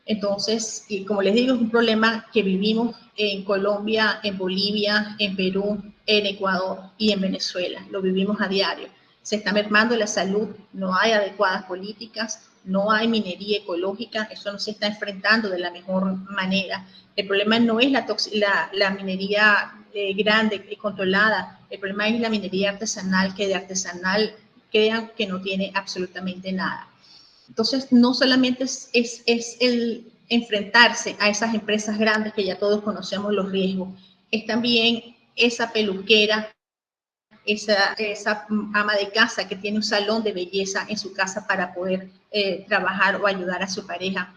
Entonces, y como les digo, es un problema que vivimos en Colombia, en Bolivia, en Perú, en Ecuador y en Venezuela. Lo vivimos a diario. Se está mermando la salud, no hay adecuadas políticas, no hay minería ecológica, eso no se está enfrentando de la mejor manera. El problema no es la minería grande y controlada, el problema es la minería artesanal, que de artesanal crean que no tiene absolutamente nada. Entonces, no solamente es el enfrentarse a esas empresas grandes que ya todos conocemos los riesgos, es también esa peluquera, esa ama de casa que tiene un salón de belleza en su casa para poder trabajar o ayudar a su pareja.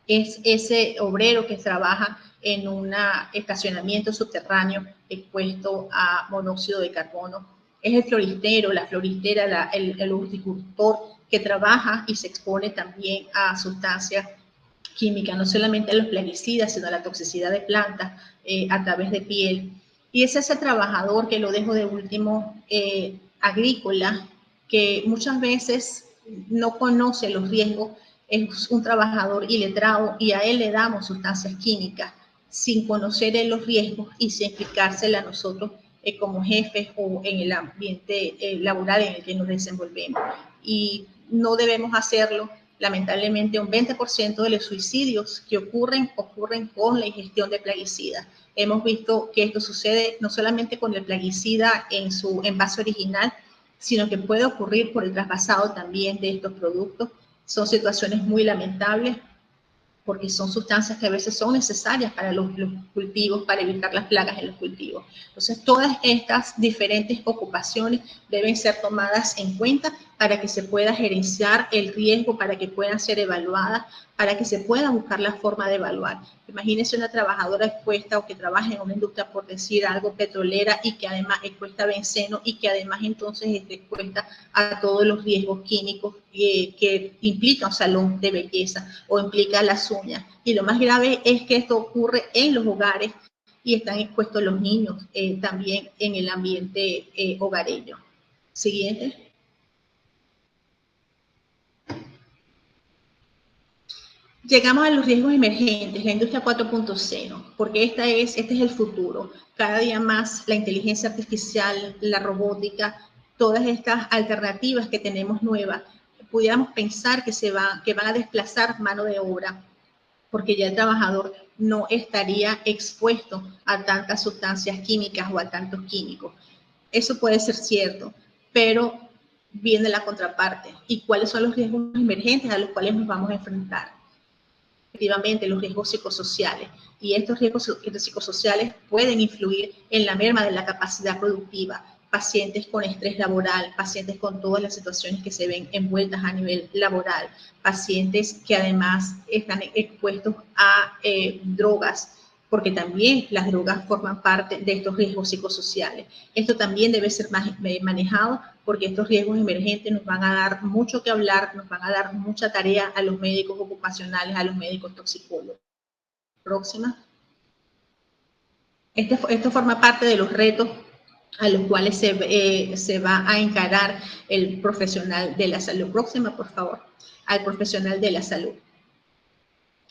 Es ese obrero que trabaja en un estacionamiento subterráneo expuesto a monóxido de carbono. Es el floristero, la floristera, el horticultor que trabaja y se expone también a sustancias químicas, no solamente a los plaguicidas, sino a la toxicidad de plantas a través de piel. Y es ese trabajador que lo dejo de último, agrícola, que muchas veces no conoce los riesgos, es un trabajador iletrado y a él le damos sustancias químicas sin conocer los riesgos y sin explicársela a nosotros como jefes o en el ambiente laboral en el que nos desenvolvemos. Y no debemos hacerlo. Lamentablemente, un 20% de los suicidios que ocurren con la ingestión de plaguicidas. Hemos visto que esto sucede no solamente con el plaguicida en su envase original, sino que puede ocurrir por el trasvasado también de estos productos. Son situaciones muy lamentables porque son sustancias que a veces son necesarias para los cultivos, para evitar las plagas en los cultivos. Entonces, todas estas diferentes ocupaciones deben ser tomadas en cuenta para que se pueda gerenciar el riesgo, para que puedan ser evaluadas, para que se pueda buscar la forma de evaluar. Imagínense una trabajadora expuesta o que trabaja en una industria, por decir algo, petrolera y que además expuesta a benceno y que además entonces esté expuesta a todos los riesgos químicos que implica un salón de belleza o implica las uñas. Y lo más grave es que esto ocurre en los hogares y están expuestos los niños también en el ambiente hogareño. Siguiente. Llegamos a los riesgos emergentes, la industria 4.0, porque este es el futuro. Cada día más la inteligencia artificial, la robótica, todas estas alternativas que tenemos nuevas, pudiéramos pensar que van a desplazar mano de obra, porque ya el trabajador no estaría expuesto a tantas sustancias químicas o a tantos químicos. Eso puede ser cierto, pero viene la contraparte. ¿Y cuáles son los riesgos emergentes a los cuales nos vamos a enfrentar? Efectivamente, los riesgos psicosociales. Y estos riesgos psicosociales pueden influir en la merma de la capacidad productiva. Pacientes con estrés laboral, pacientes con todas las situaciones que se ven envueltas a nivel laboral, pacientes que además están expuestos a drogas, porque también las drogas forman parte de estos riesgos psicosociales. Esto también debe ser manejado porque estos riesgos emergentes nos van a dar mucho que hablar, nos van a dar mucha tarea a los médicos ocupacionales, a los médicos toxicólogos. Próxima. Esto forma parte de los retos a los cuales se va a encarar el profesional de la salud. Próxima, por favor, al profesional de la salud.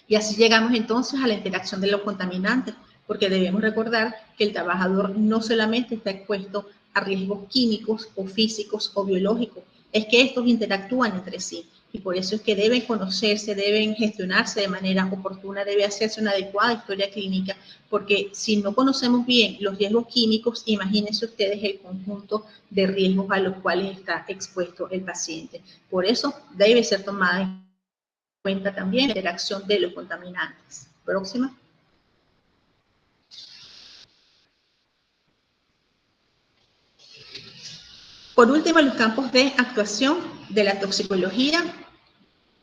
Y así llegamos entonces a la interacción de los contaminantes, porque debemos recordar que el trabajador no solamente está expuesto a riesgos químicos o físicos o biológicos, es que estos interactúan entre sí. Y por eso es que deben conocerse, deben gestionarse de manera oportuna, debe hacerse una adecuada historia clínica, porque si no conocemos bien los riesgos químicos, imagínense ustedes el conjunto de riesgos a los cuales está expuesto el paciente. Por eso debe ser tomada en cuenta también la interacción de los contaminantes. Próxima. Por último, los campos de actuación de la toxicología,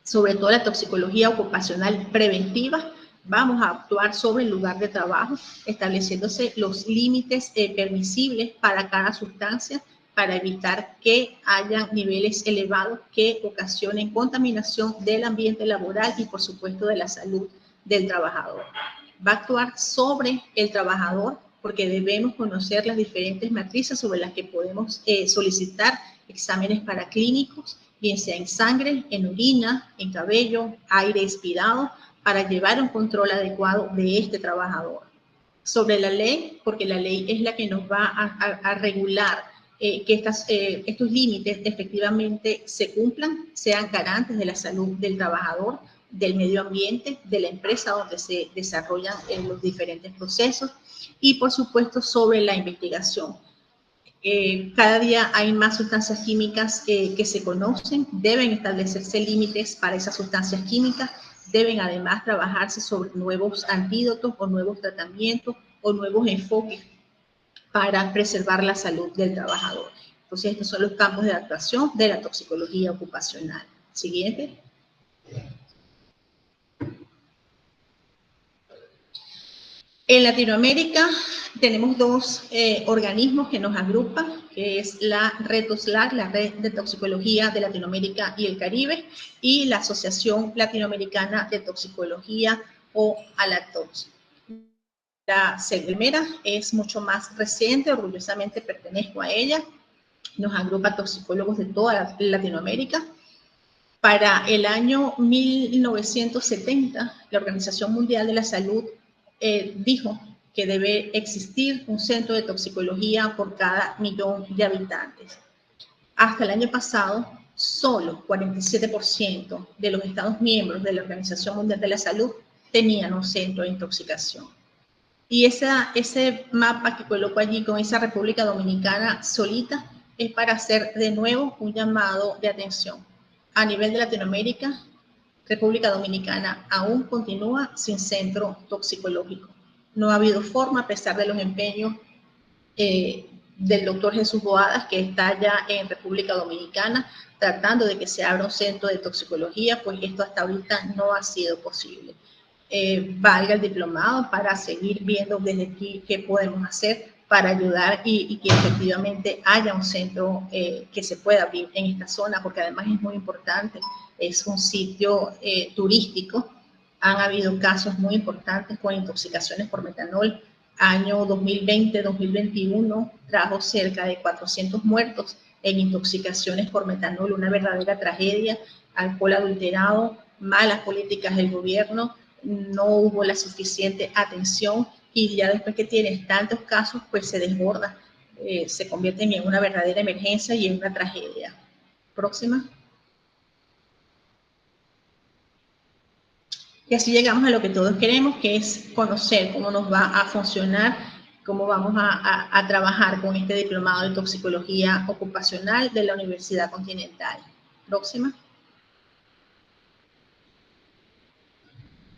sobre todo la toxicología ocupacional preventiva. Vamos a actuar sobre el lugar de trabajo, estableciéndose los límites permisibles para cada sustancia, para evitar que haya niveles elevados que ocasionen contaminación del ambiente laboral y, por supuesto, de la salud del trabajador. Va a actuar sobre el trabajador porque debemos conocer las diferentes matrices sobre las que podemos solicitar exámenes paraclínicos, bien sea en sangre, en orina, en cabello, aire expirado, para llevar un control adecuado de este trabajador. Sobre la ley, porque la ley es la que nos va a regular que estos límites efectivamente se cumplan, sean garantes de la salud del trabajador, del medio ambiente, de la empresa donde se desarrollan los diferentes procesos, y por supuesto sobre la investigación. Cada día hay más sustancias químicas que se conocen, deben establecerse límites para esas sustancias químicas, deben además trabajarse sobre nuevos antídotos o nuevos tratamientos o nuevos enfoques para preservar la salud del trabajador. Entonces, estos son los campos de actuación de la toxicología ocupacional. Siguiente. En Latinoamérica tenemos dos organismos que nos agrupan, que es la Red TOXLAC, la Red de Toxicología de Latinoamérica y el Caribe, y la Asociación Latinoamericana de Toxicología o ALATOX. La primera es mucho más reciente, orgullosamente pertenezco a ella, nos agrupa toxicólogos de toda Latinoamérica. Para el año 1970, la Organización Mundial de la Salud dijo que debe existir un centro de toxicología por cada 1.000.000 de habitantes. Hasta el año pasado, solo 47% de los Estados miembros de la Organización Mundial de la Salud tenían un centro de intoxicación. Y ese mapa que coloco allí con esa República Dominicana solita es para hacer de nuevo un llamado de atención. A nivel de Latinoamérica, República Dominicana aún continúa sin centro toxicológico. No ha habido forma, a pesar de los empeños del doctor Jesús Boadas, que está ya en República Dominicana, tratando de que se abra un centro de toxicología, pues esto hasta ahorita no ha sido posible. Valga el diplomado para seguir viendo desde aquí qué podemos hacer para ayudar y que efectivamente haya un centro que se pueda abrir en esta zona, porque además es muy importante, es un sitio turístico. Han habido casos muy importantes con intoxicaciones por metanol. Año 2020-2021 trajo cerca de 400 muertos en intoxicaciones por metanol, una verdadera tragedia, alcohol adulterado, malas políticas del gobierno, no hubo la suficiente atención y ya después que tienes tantos casos, pues se desborda, se convierte en una verdadera emergencia y en una tragedia. Próxima. Y así llegamos a lo que todos queremos, que es conocer cómo nos va a funcionar, cómo vamos a trabajar con este diplomado de toxicología ocupacional de la Universidad Continental. Próxima.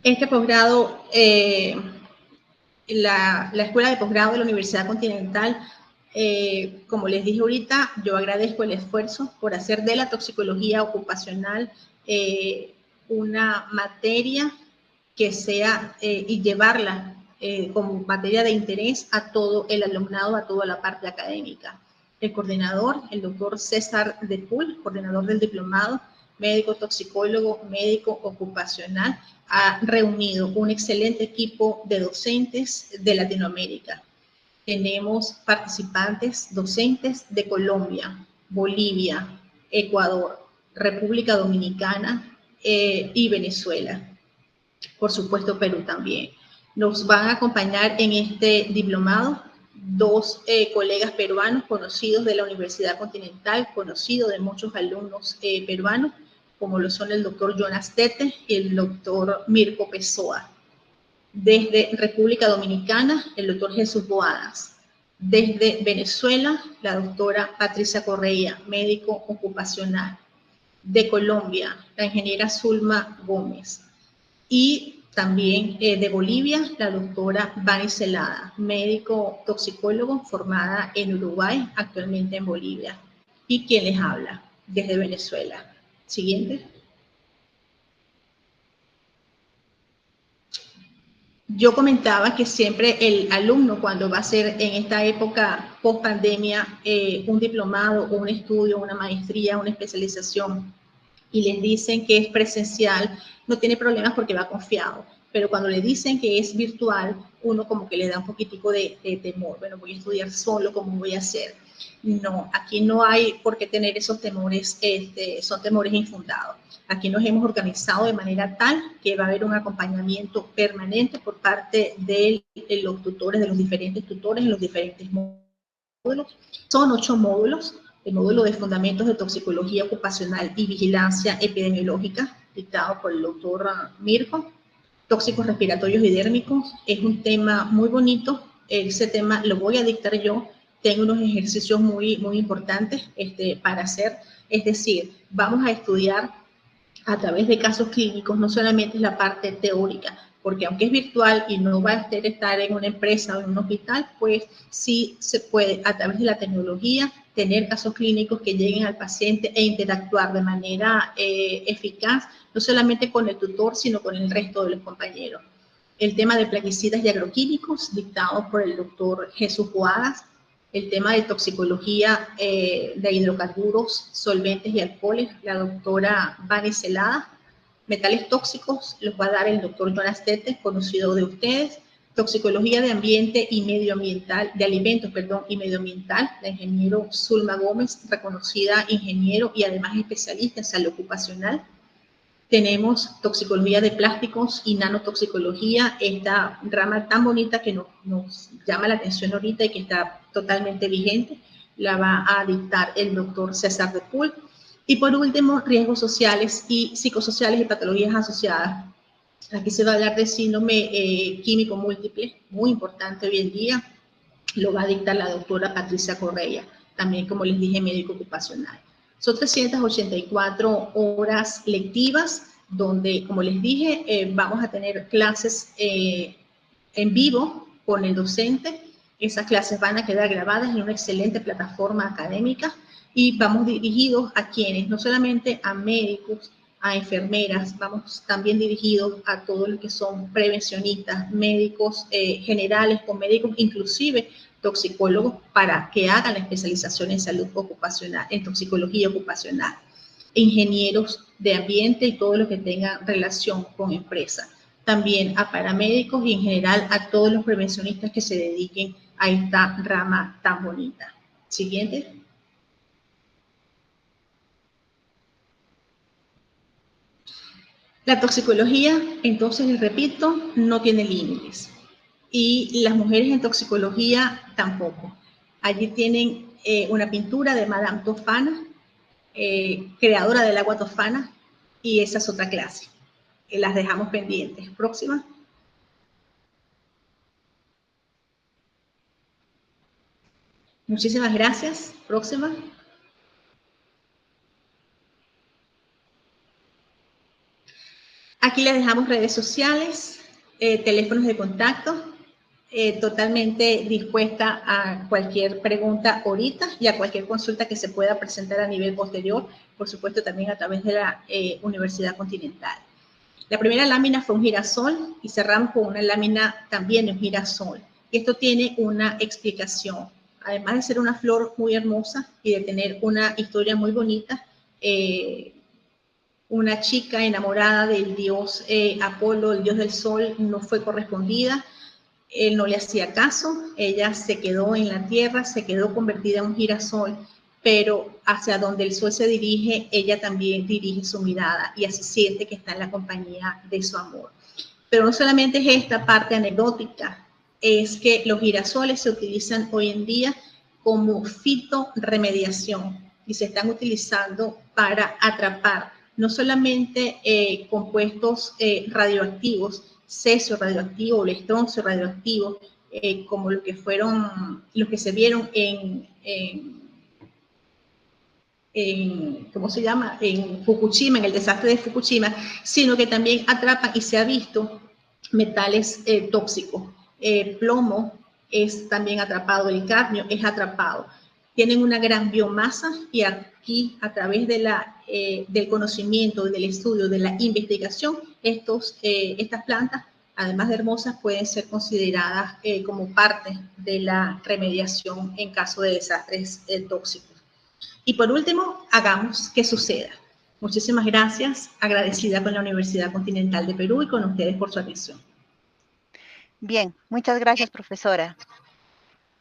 Este posgrado, la Escuela de Posgrado de la Universidad Continental, como les dije ahorita, yo agradezco el esfuerzo por hacer de la toxicología ocupacional una materia que sea y llevarla como materia de interés a todo el alumnado, a toda la parte académica. El coordinador, el doctor César de Pool, coordinador del diplomado, médico toxicólogo, médico ocupacional, ha reunido un excelente equipo de docentes de Latinoamérica. Tenemos participantes docentes de Colombia, Bolivia, Ecuador, República Dominicana y Venezuela. Por supuesto, Perú también. Nos van a acompañar en este diplomado dos colegas peruanos conocidos de la Universidad Continental, conocidos de muchos alumnos peruanos, como lo son el doctor Jonas Tete y el doctor Mirko Pessoa. Desde República Dominicana, el doctor Jesús Boadas. Desde Venezuela, la doctora Patricia Correa, médico ocupacional. De Colombia, la ingeniera Zulma Gómez. Y también de Bolivia, la doctora Vani Celada, médico toxicólogo formada en Uruguay, actualmente en Bolivia. Y quien les habla desde Venezuela. Siguiente. Yo comentaba que siempre el alumno, cuando va a hacer en esta época post pandemia un diplomado, un estudio, una maestría, una especialización, y les dicen que es presencial, no tiene problemas porque va confiado. pero cuando le dicen que es virtual, uno como que le da un poquitico de temor. Bueno, voy a estudiar solo, ¿cómo voy a hacer? No, aquí no hay por qué tener esos temores, son temores infundados. Aquí nos hemos organizado de manera tal que va a haber un acompañamiento permanente por parte de los tutores, de los diferentes tutores en los diferentes módulos. Son 8 módulos. El módulo de Fundamentos de Toxicología Ocupacional y Vigilancia Epidemiológica, dictado por el doctor Mirko. Tóxicos respiratorios y dérmicos, es un tema muy bonito. Ese tema lo voy a dictar yo. Tengo unos ejercicios muy importantes para hacer. Es decir, vamos a estudiar a través de casos clínicos, no solamente la parte teórica, porque aunque es virtual y no va a estar en una empresa o en un hospital, pues sí se puede a través de la tecnología tener casos clínicos que lleguen al paciente e interactuar de manera eficaz, no solamente con el tutor, sino con el resto de los compañeros. El tema de plaguicidas y agroquímicos, dictado por el doctor Jesús Boadas. El tema de toxicología de hidrocarburos, solventes y alcoholes, la doctora Vani Celada. Metales tóxicos los va a dar el doctor Jonas Tete, conocido de ustedes. Toxicología de ambiente y medioambiental, de alimentos, perdón, y medioambiental, la ingeniero Zulma Gómez, reconocida ingeniero y además especialista en salud ocupacional. Tenemos toxicología de plásticos y nanotoxicología, esta rama tan bonita que nos llama la atención ahorita y que está totalmente vigente, la va a dictar el doctor César de Pool. Y por último, riesgos sociales y psicosociales y patologías asociadas. Aquí se va a hablar de síndrome químico múltiple, muy importante hoy en día, lo va a dictar la doctora Patricia Correa, también, como les dije, médico ocupacional. Son 384 horas lectivas, donde, como les dije, vamos a tener clases en vivo con el docente. Esas clases van a quedar grabadas en una excelente plataforma académica y vamos dirigidos a quienes, no solamente a médicos, a enfermeras, vamos también dirigidos a todos los que son prevencionistas, médicos generales, con médicos, inclusive toxicólogos, para que hagan la especialización en salud ocupacional, en toxicología ocupacional, ingenieros de ambiente y todo lo que tenga relación con empresa. También a paramédicos y en general a todos los prevencionistas que se dediquen a esta rama tan bonita. Siguiente. La toxicología, entonces les repito, no tiene límites. Y las mujeres en toxicología tampoco. Allí tienen una pintura de Madame Tofana, creadora del agua Tofana, y esa es otra clase. Las dejamos pendientes. Próxima. Muchísimas gracias. Próxima. Aquí les dejamos redes sociales, teléfonos de contacto. Totalmente dispuesta a cualquier pregunta ahorita y a cualquier consulta que se pueda presentar a nivel posterior, por supuesto también a través de la Universidad Continental. La primera lámina fue un girasol y cerramos con una lámina también de un girasol. Y esto tiene una explicación. Además de ser una flor muy hermosa y de tener una historia muy bonita, una chica enamorada del dios Apolo, el dios del sol, no fue correspondida. Él no le hacía caso, ella se quedó en la tierra, se quedó convertida en un girasol, pero hacia donde el sol se dirige, ella también dirige su mirada y así siente que está en la compañía de su amor. Pero no solamente es esta parte anecdótica, es que los girasoles se utilizan hoy en día como fitorremediación y se están utilizando para atrapar no solamente compuestos radioactivos, cesio radioactivo o el estroncio radioactivo, como los que se vieron ¿cómo se llama? En Fukushima, en el desastre de Fukushima, sino que también atrapan y se ha visto metales tóxicos. Plomo es también atrapado, el cadmio es atrapado. Tienen una gran biomasa y aquí, a través de del conocimiento, del estudio, de la investigación, estas plantas, además de hermosas, pueden ser consideradas como parte de la remediación en caso de desastres tóxicos. Y por último, hagamos que suceda. Muchísimas gracias, agradecida con la Universidad Continental de Perú y con ustedes por su atención. Bien, muchas gracias, profesora,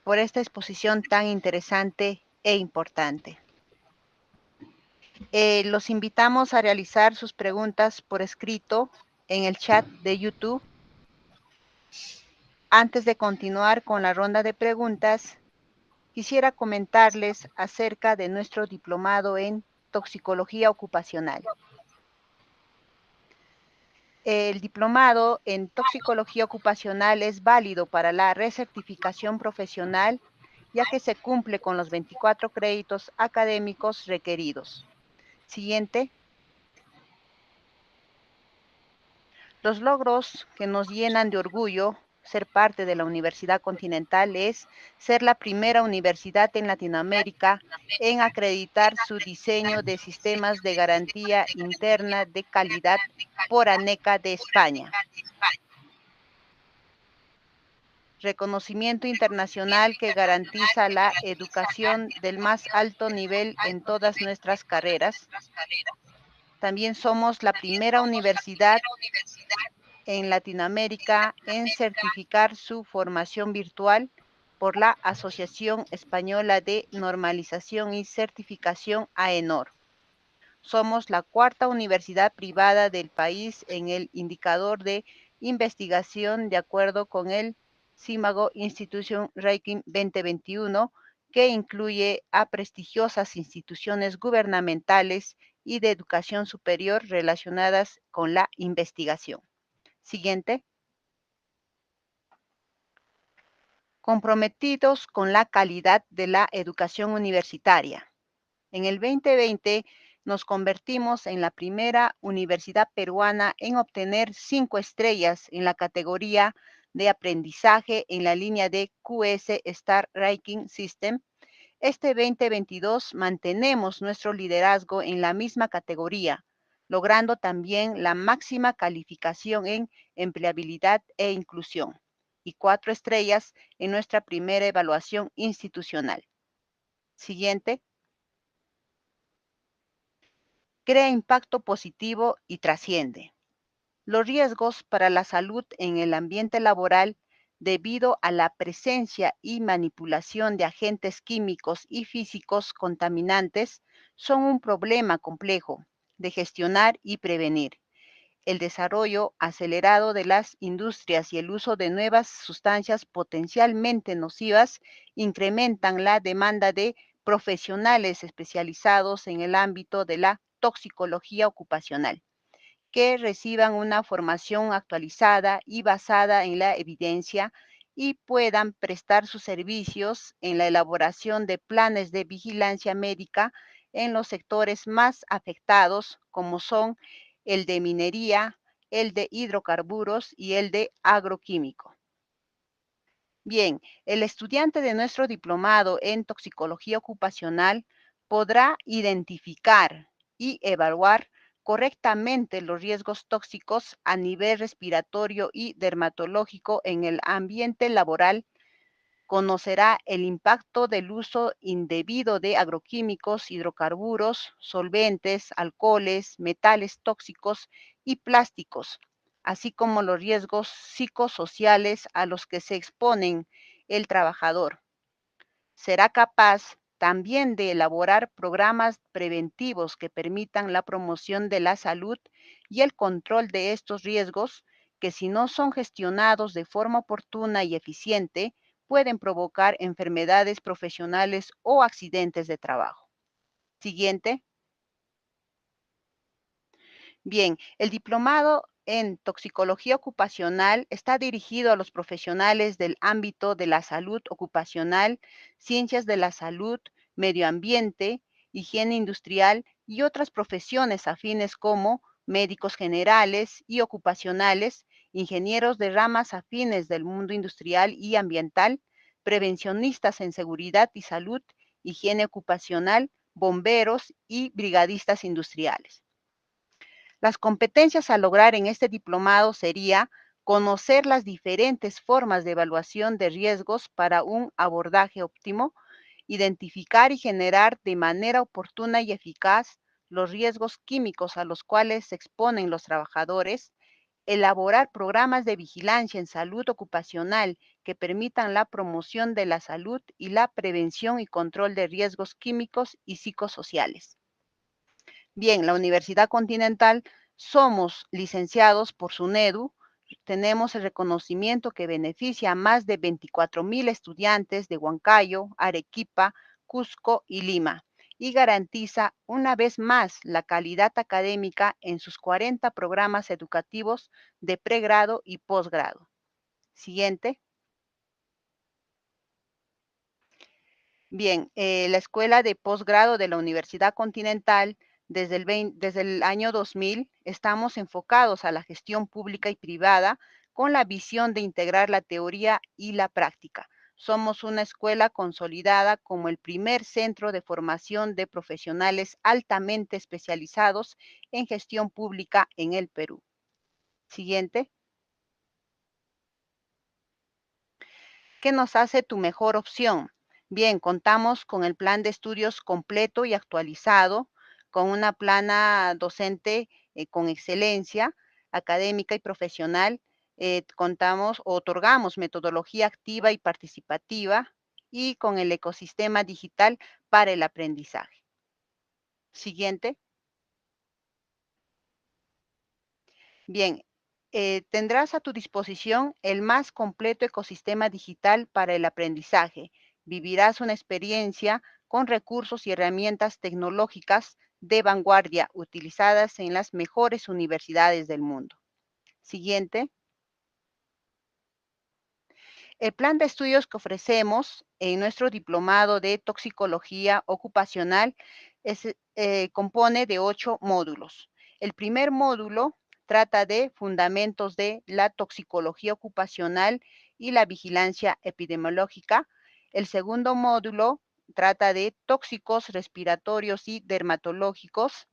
por esta exposición tan interesante e importante. Los invitamos a realizar sus preguntas por escrito en el chat de YouTube. Antes de continuar con la ronda de preguntas, quisiera comentarles acerca de nuestro diplomado en toxicología ocupacional. El diplomado en toxicología ocupacional es válido para la recertificación profesional, ya que se cumple con los 24 créditos académicos requeridos. Siguiente. Los logros que nos llenan de orgullo ser parte de la Universidad Continental es ser la primera universidad en Latinoamérica en acreditar su diseño de sistemas de garantía interna de calidad por ANECA de España. Reconocimiento internacional que garantiza la educación del más alto nivel en todas nuestras carreras. También somos la primera universidad en Latinoamérica en certificar su formación virtual por la Asociación Española de Normalización y Certificación AENOR. Somos la cuarta universidad privada del país en el indicador de investigación de acuerdo con el Simago Institution Ranking 2021, que incluye a prestigiosas instituciones gubernamentales y de educación superior relacionadas con la investigación. Siguiente. Comprometidos con la calidad de la educación universitaria. En el 2020 nos convertimos en la primera universidad peruana en obtener 5 estrellas en la categoría de aprendizaje en la línea de QS Star Ranking System. Este 2022 mantenemos nuestro liderazgo en la misma categoría, logrando también la máxima calificación en empleabilidad e inclusión y 4 estrellas en nuestra primera evaluación institucional. Siguiente. Crea impacto positivo y trasciende. Los riesgos para la salud en el ambiente laboral debido a la presencia y manipulación de agentes químicos y físicos contaminantes son un problema complejo de gestionar y prevenir. El desarrollo acelerado de las industrias y el uso de nuevas sustancias potencialmente nocivas incrementan la demanda de profesionales especializados en el ámbito de la toxicología ocupacional, que reciban una formación actualizada y basada en la evidencia y puedan prestar sus servicios en la elaboración de planes de vigilancia médica en los sectores más afectados, como son el de minería, el de hidrocarburos y el de agroquímico. Bien, el estudiante de nuestro diplomado en toxicología ocupacional podrá identificar y evaluar correctamente los riesgos tóxicos a nivel respiratorio y dermatológico en el ambiente laboral. Conocerá el impacto del uso indebido de agroquímicos, hidrocarburos, solventes, alcoholes, metales tóxicos y plásticos, así como los riesgos psicosociales a los que se exponen el trabajador. Será capaz también de elaborar programas preventivos que permitan la promoción de la salud y el control de estos riesgos que, si no son gestionados de forma oportuna y eficiente, pueden provocar enfermedades profesionales o accidentes de trabajo. Siguiente. Bien, el diplomado en toxicología ocupacional está dirigido a los profesionales del ámbito de la salud ocupacional, ciencias de la salud, medio ambiente, higiene industrial y otras profesiones afines como médicos generales y ocupacionales, ingenieros de ramas afines del mundo industrial y ambiental, prevencionistas en seguridad y salud, higiene ocupacional, bomberos y brigadistas industriales. Las competencias a lograr en este diplomado sería conocer las diferentes formas de evaluación de riesgos para un abordaje óptimo, identificar y generar de manera oportuna y eficaz los riesgos químicos a los cuales se exponen los trabajadores, elaborar programas de vigilancia en salud ocupacional que permitan la promoción de la salud y la prevención y control de riesgos químicos y psicosociales. Bien, la Universidad Continental somos licenciados por SUNEDU, tenemos el reconocimiento que beneficia a más de 24,000 estudiantes de Huancayo, Arequipa, Cusco y Lima, y garantiza una vez más la calidad académica en sus 40 programas educativos de pregrado y posgrado. Siguiente. Bien, la Escuela de Posgrado de la Universidad Continental, desde el año 2000, estamos enfocados a la gestión pública y privada con la visión de integrar la teoría y la práctica. Somos una escuela consolidada como el primer centro de formación de profesionales altamente especializados en gestión pública en el Perú. Siguiente. ¿Qué nos hace tu mejor opción? Bien, contamos con el plan de estudios completo y actualizado, con una plana docente con excelencia académica y profesional. Contamos o otorgamos metodología activa y participativa y con el ecosistema digital para el aprendizaje. Siguiente. Bien, tendrás a tu disposición el más completo ecosistema digital para el aprendizaje. Vivirás una experiencia con recursos y herramientas tecnológicas de vanguardia utilizadas en las mejores universidades del mundo. Siguiente. El plan de estudios que ofrecemos en nuestro diplomado de toxicología ocupacional compone de 8 módulos. El primer módulo trata de fundamentos de la toxicología ocupacional y la vigilancia epidemiológica. El segundo módulo trata de tóxicos respiratorios y dermatológicos.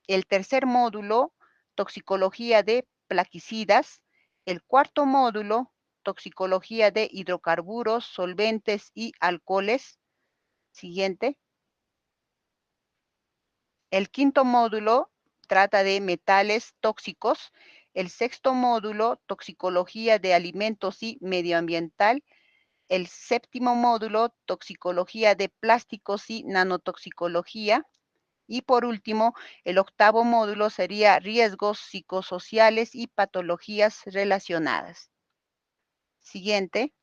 El tercer módulo, toxicología de plaguicidas. El cuarto módulo, toxicología de hidrocarburos, solventes y alcoholes. Siguiente. El quinto módulo trata de metales tóxicos. El sexto módulo, toxicología de alimentos y medioambiental. El séptimo módulo, toxicología de plásticos y nanotoxicología. Y por último, el octavo módulo sería riesgos psicosociales y patologías relacionadas. Siguiente.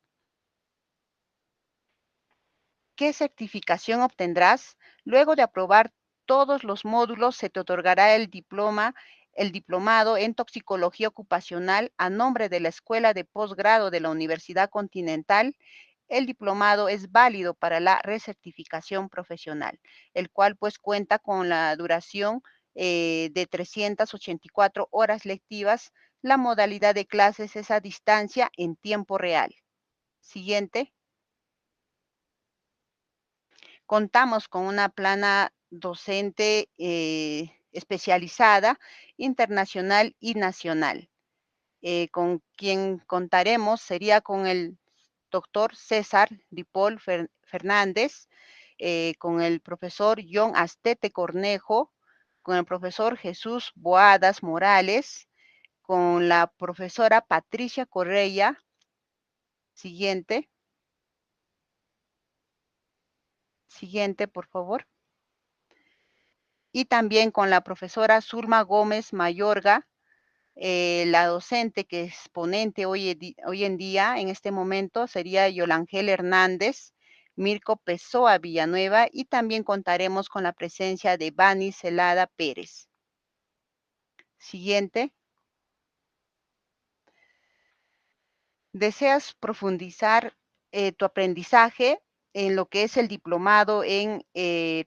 ¿Qué certificación obtendrás? Luego de aprobar todos los módulos, se te otorgará el diplomado en toxicología ocupacional a nombre de la Escuela de Posgrado de la Universidad Continental. El diplomado es válido para la recertificación profesional, el cual pues cuenta con la duración de 384 horas lectivas. La modalidad de clases es a distancia en tiempo real. Siguiente. Contamos con una plana docente especializada, internacional y nacional. Con quien contaremos sería con el doctor César Dipol Fernández, con el profesor John Astete Cornejo, con el profesor Jesús Boadas Morales, con la profesora Patricia Correia. Siguiente. Siguiente, por favor. Y también con la profesora Zulma Gómez Mayorga, la docente que es ponente hoy en día, en este momento, sería Yolangel Hernández, Mirko Pessoa Villanueva, y también contaremos con la presencia de Bani Celada Pérez. Siguiente. ¿Deseas profundizar tu aprendizaje en lo que es el diplomado en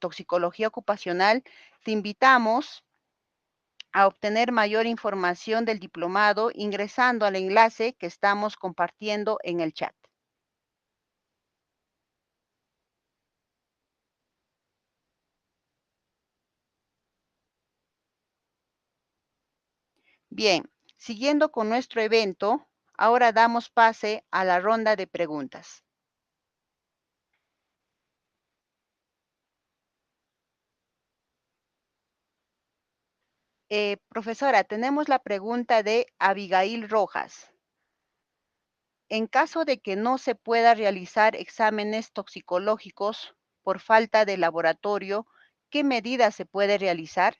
toxicología ocupacional? Te invitamos a obtener mayor información del diplomado ingresando al enlace que estamos compartiendo en el chat. Bien, siguiendo con nuestro evento, ahora damos pase a la ronda de preguntas. Profesora, tenemos la pregunta de Abigail Rojas. En caso de que no se pueda realizar exámenes toxicológicos por falta de laboratorio, ¿qué medidas se puede realizar?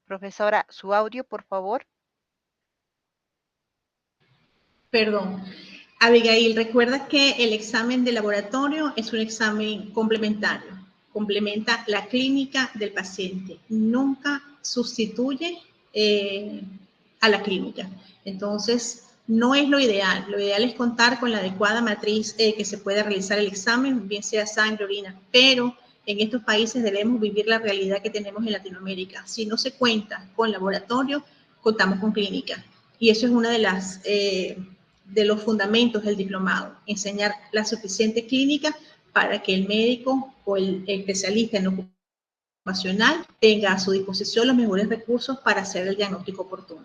Profesora, su audio, por favor. Perdón. Abigail, recuerda que el examen de laboratorio es un examen complementario. Complementa la clínica del paciente. Nunca sustituye a la clínica. Entonces, no es lo ideal. Lo ideal es contar con la adecuada matriz que se pueda realizar el examen, bien sea sangre, orina, pero en estos países debemos vivir la realidad que tenemos en Latinoamérica. Si no se cuenta con laboratorio, contamos con clínica. Y eso es una de las de los fundamentos del diplomado, enseñar la suficiente clínica para que el médico o el especialista en ocupacional tenga a su disposición los mejores recursos para hacer el diagnóstico oportuno.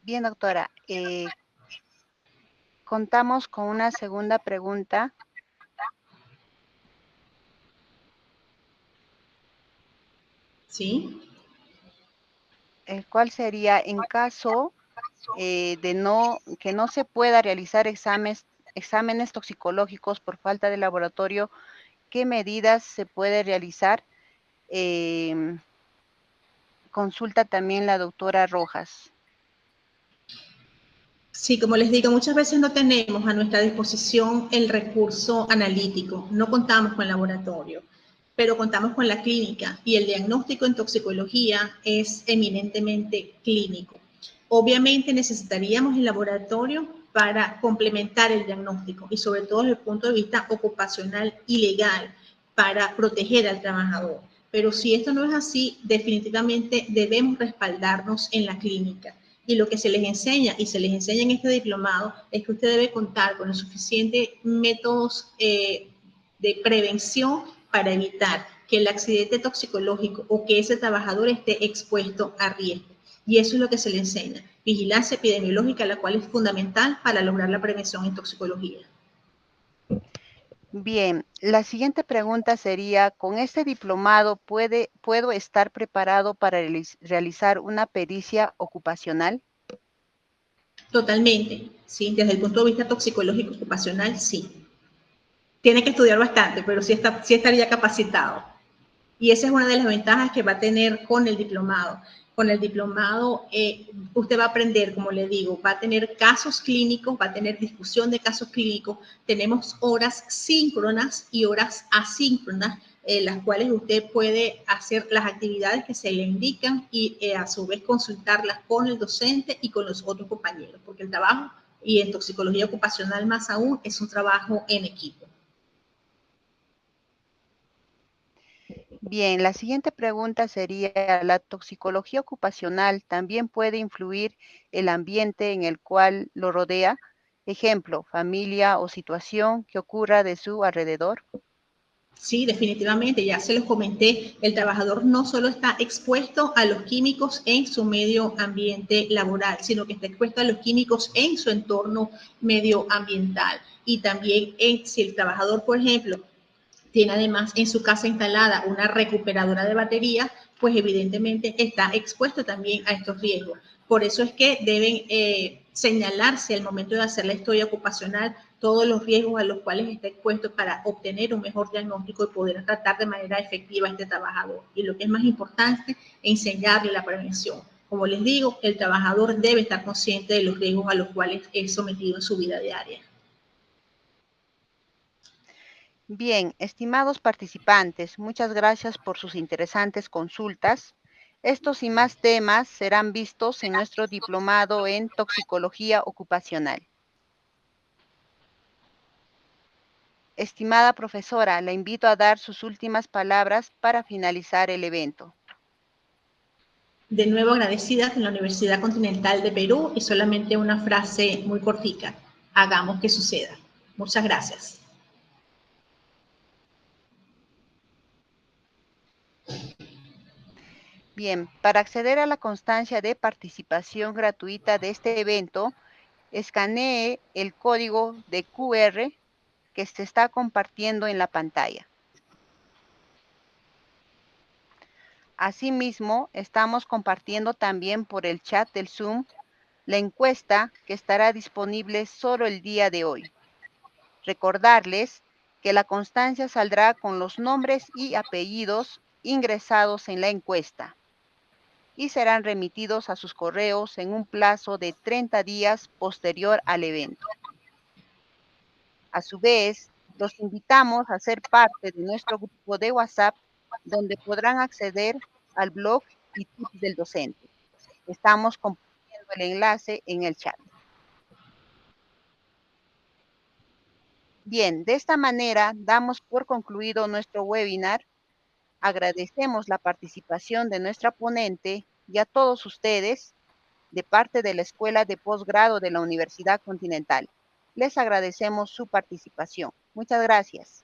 Bien, doctora. Contamos con una segunda pregunta. ¿Sí? ¿Cuál sería en caso de que no se pueda realizar exámenes toxicológicos por falta de laboratorio? ¿Qué medidas se puede realizar? Consulta también la doctora Rojas. Sí, como les digo, muchas veces no tenemos a nuestra disposición el recurso analítico, no contamos con el laboratorio, pero contamos con la clínica y el diagnóstico en toxicología es eminentemente clínico. Obviamente necesitaríamos el laboratorio para complementar el diagnóstico y sobre todo desde el punto de vista ocupacional y legal para proteger al trabajador. Pero si esto no es así, definitivamente debemos respaldarnos en la clínica. Y lo que se les enseña, y se les enseña en este diplomado, es que usted debe contar con los suficientes métodos de prevención para evitar que el accidente toxicológico o que ese trabajador esté expuesto a riesgo. Y eso es lo que se le enseña. Vigilancia epidemiológica, la cual es fundamental para lograr la prevención en toxicología. Bien, la siguiente pregunta sería, ¿con este diplomado puedo estar preparado para realizar una pericia ocupacional? Totalmente, sí, desde el punto de vista toxicológico ocupacional, sí. Tiene que estudiar bastante, pero sí estaría capacitado. Y esa es una de las ventajas que va a tener con el diplomado. Con el diplomado, usted va a aprender, como le digo, va a tener casos clínicos, va a tener discusión de casos clínicos. Tenemos horas síncronas y horas asíncronas, las cuales usted puede hacer las actividades que se le indican y a su vez consultarlas con el docente y con los otros compañeros, porque el trabajo, y en toxicología ocupacional más aún, es un trabajo en equipo. Bien, la siguiente pregunta sería, ¿la toxicología ocupacional también puede influir el ambiente en el cual lo rodea? Ejemplo, familia o situación que ocurra de su alrededor. Sí, definitivamente, ya se los comenté, el trabajador no solo está expuesto a los químicos en su medio ambiente laboral, sino que está expuesto a los químicos en su entorno medioambiental. Y también si el trabajador, por ejemplo, tiene además en su casa instalada una recuperadora de baterías, pues evidentemente está expuesto también a estos riesgos. Por eso es que deben señalarse al momento de hacer la historia ocupacional todos los riesgos a los cuales está expuesto para obtener un mejor diagnóstico y poder tratar de manera efectiva a este trabajador. Y lo que es más importante, enseñarle la prevención. Como les digo, el trabajador debe estar consciente de los riesgos a los cuales es sometido en su vida diaria. Bien, estimados participantes, muchas gracias por sus interesantes consultas. Estos y más temas serán vistos en nuestro diplomado en toxicología ocupacional. Estimada profesora, la invito a dar sus últimas palabras para finalizar el evento. De nuevo agradecida con la Universidad Continental de Perú y solamente una frase muy cortica. Hagamos que suceda. Muchas gracias. Bien, para acceder a la constancia de participación gratuita de este evento, escanee el código de QR que se está compartiendo en la pantalla. Asimismo, estamos compartiendo también por el chat del Zoom la encuesta que estará disponible solo el día de hoy. Recordarles que la constancia saldrá con los nombres y apellidos ingresados en la encuesta y serán remitidos a sus correos en un plazo de 30 días posterior al evento. A su vez, los invitamos a ser parte de nuestro grupo de WhatsApp, donde podrán acceder al blog y tips del docente. Estamos compartiendo el enlace en el chat. Bien, de esta manera damos por concluido nuestro webinar. Agradecemos la participación de nuestra ponente y a todos ustedes de parte de la Escuela de Posgrado de la Universidad Continental. Les agradecemos su participación. Muchas gracias.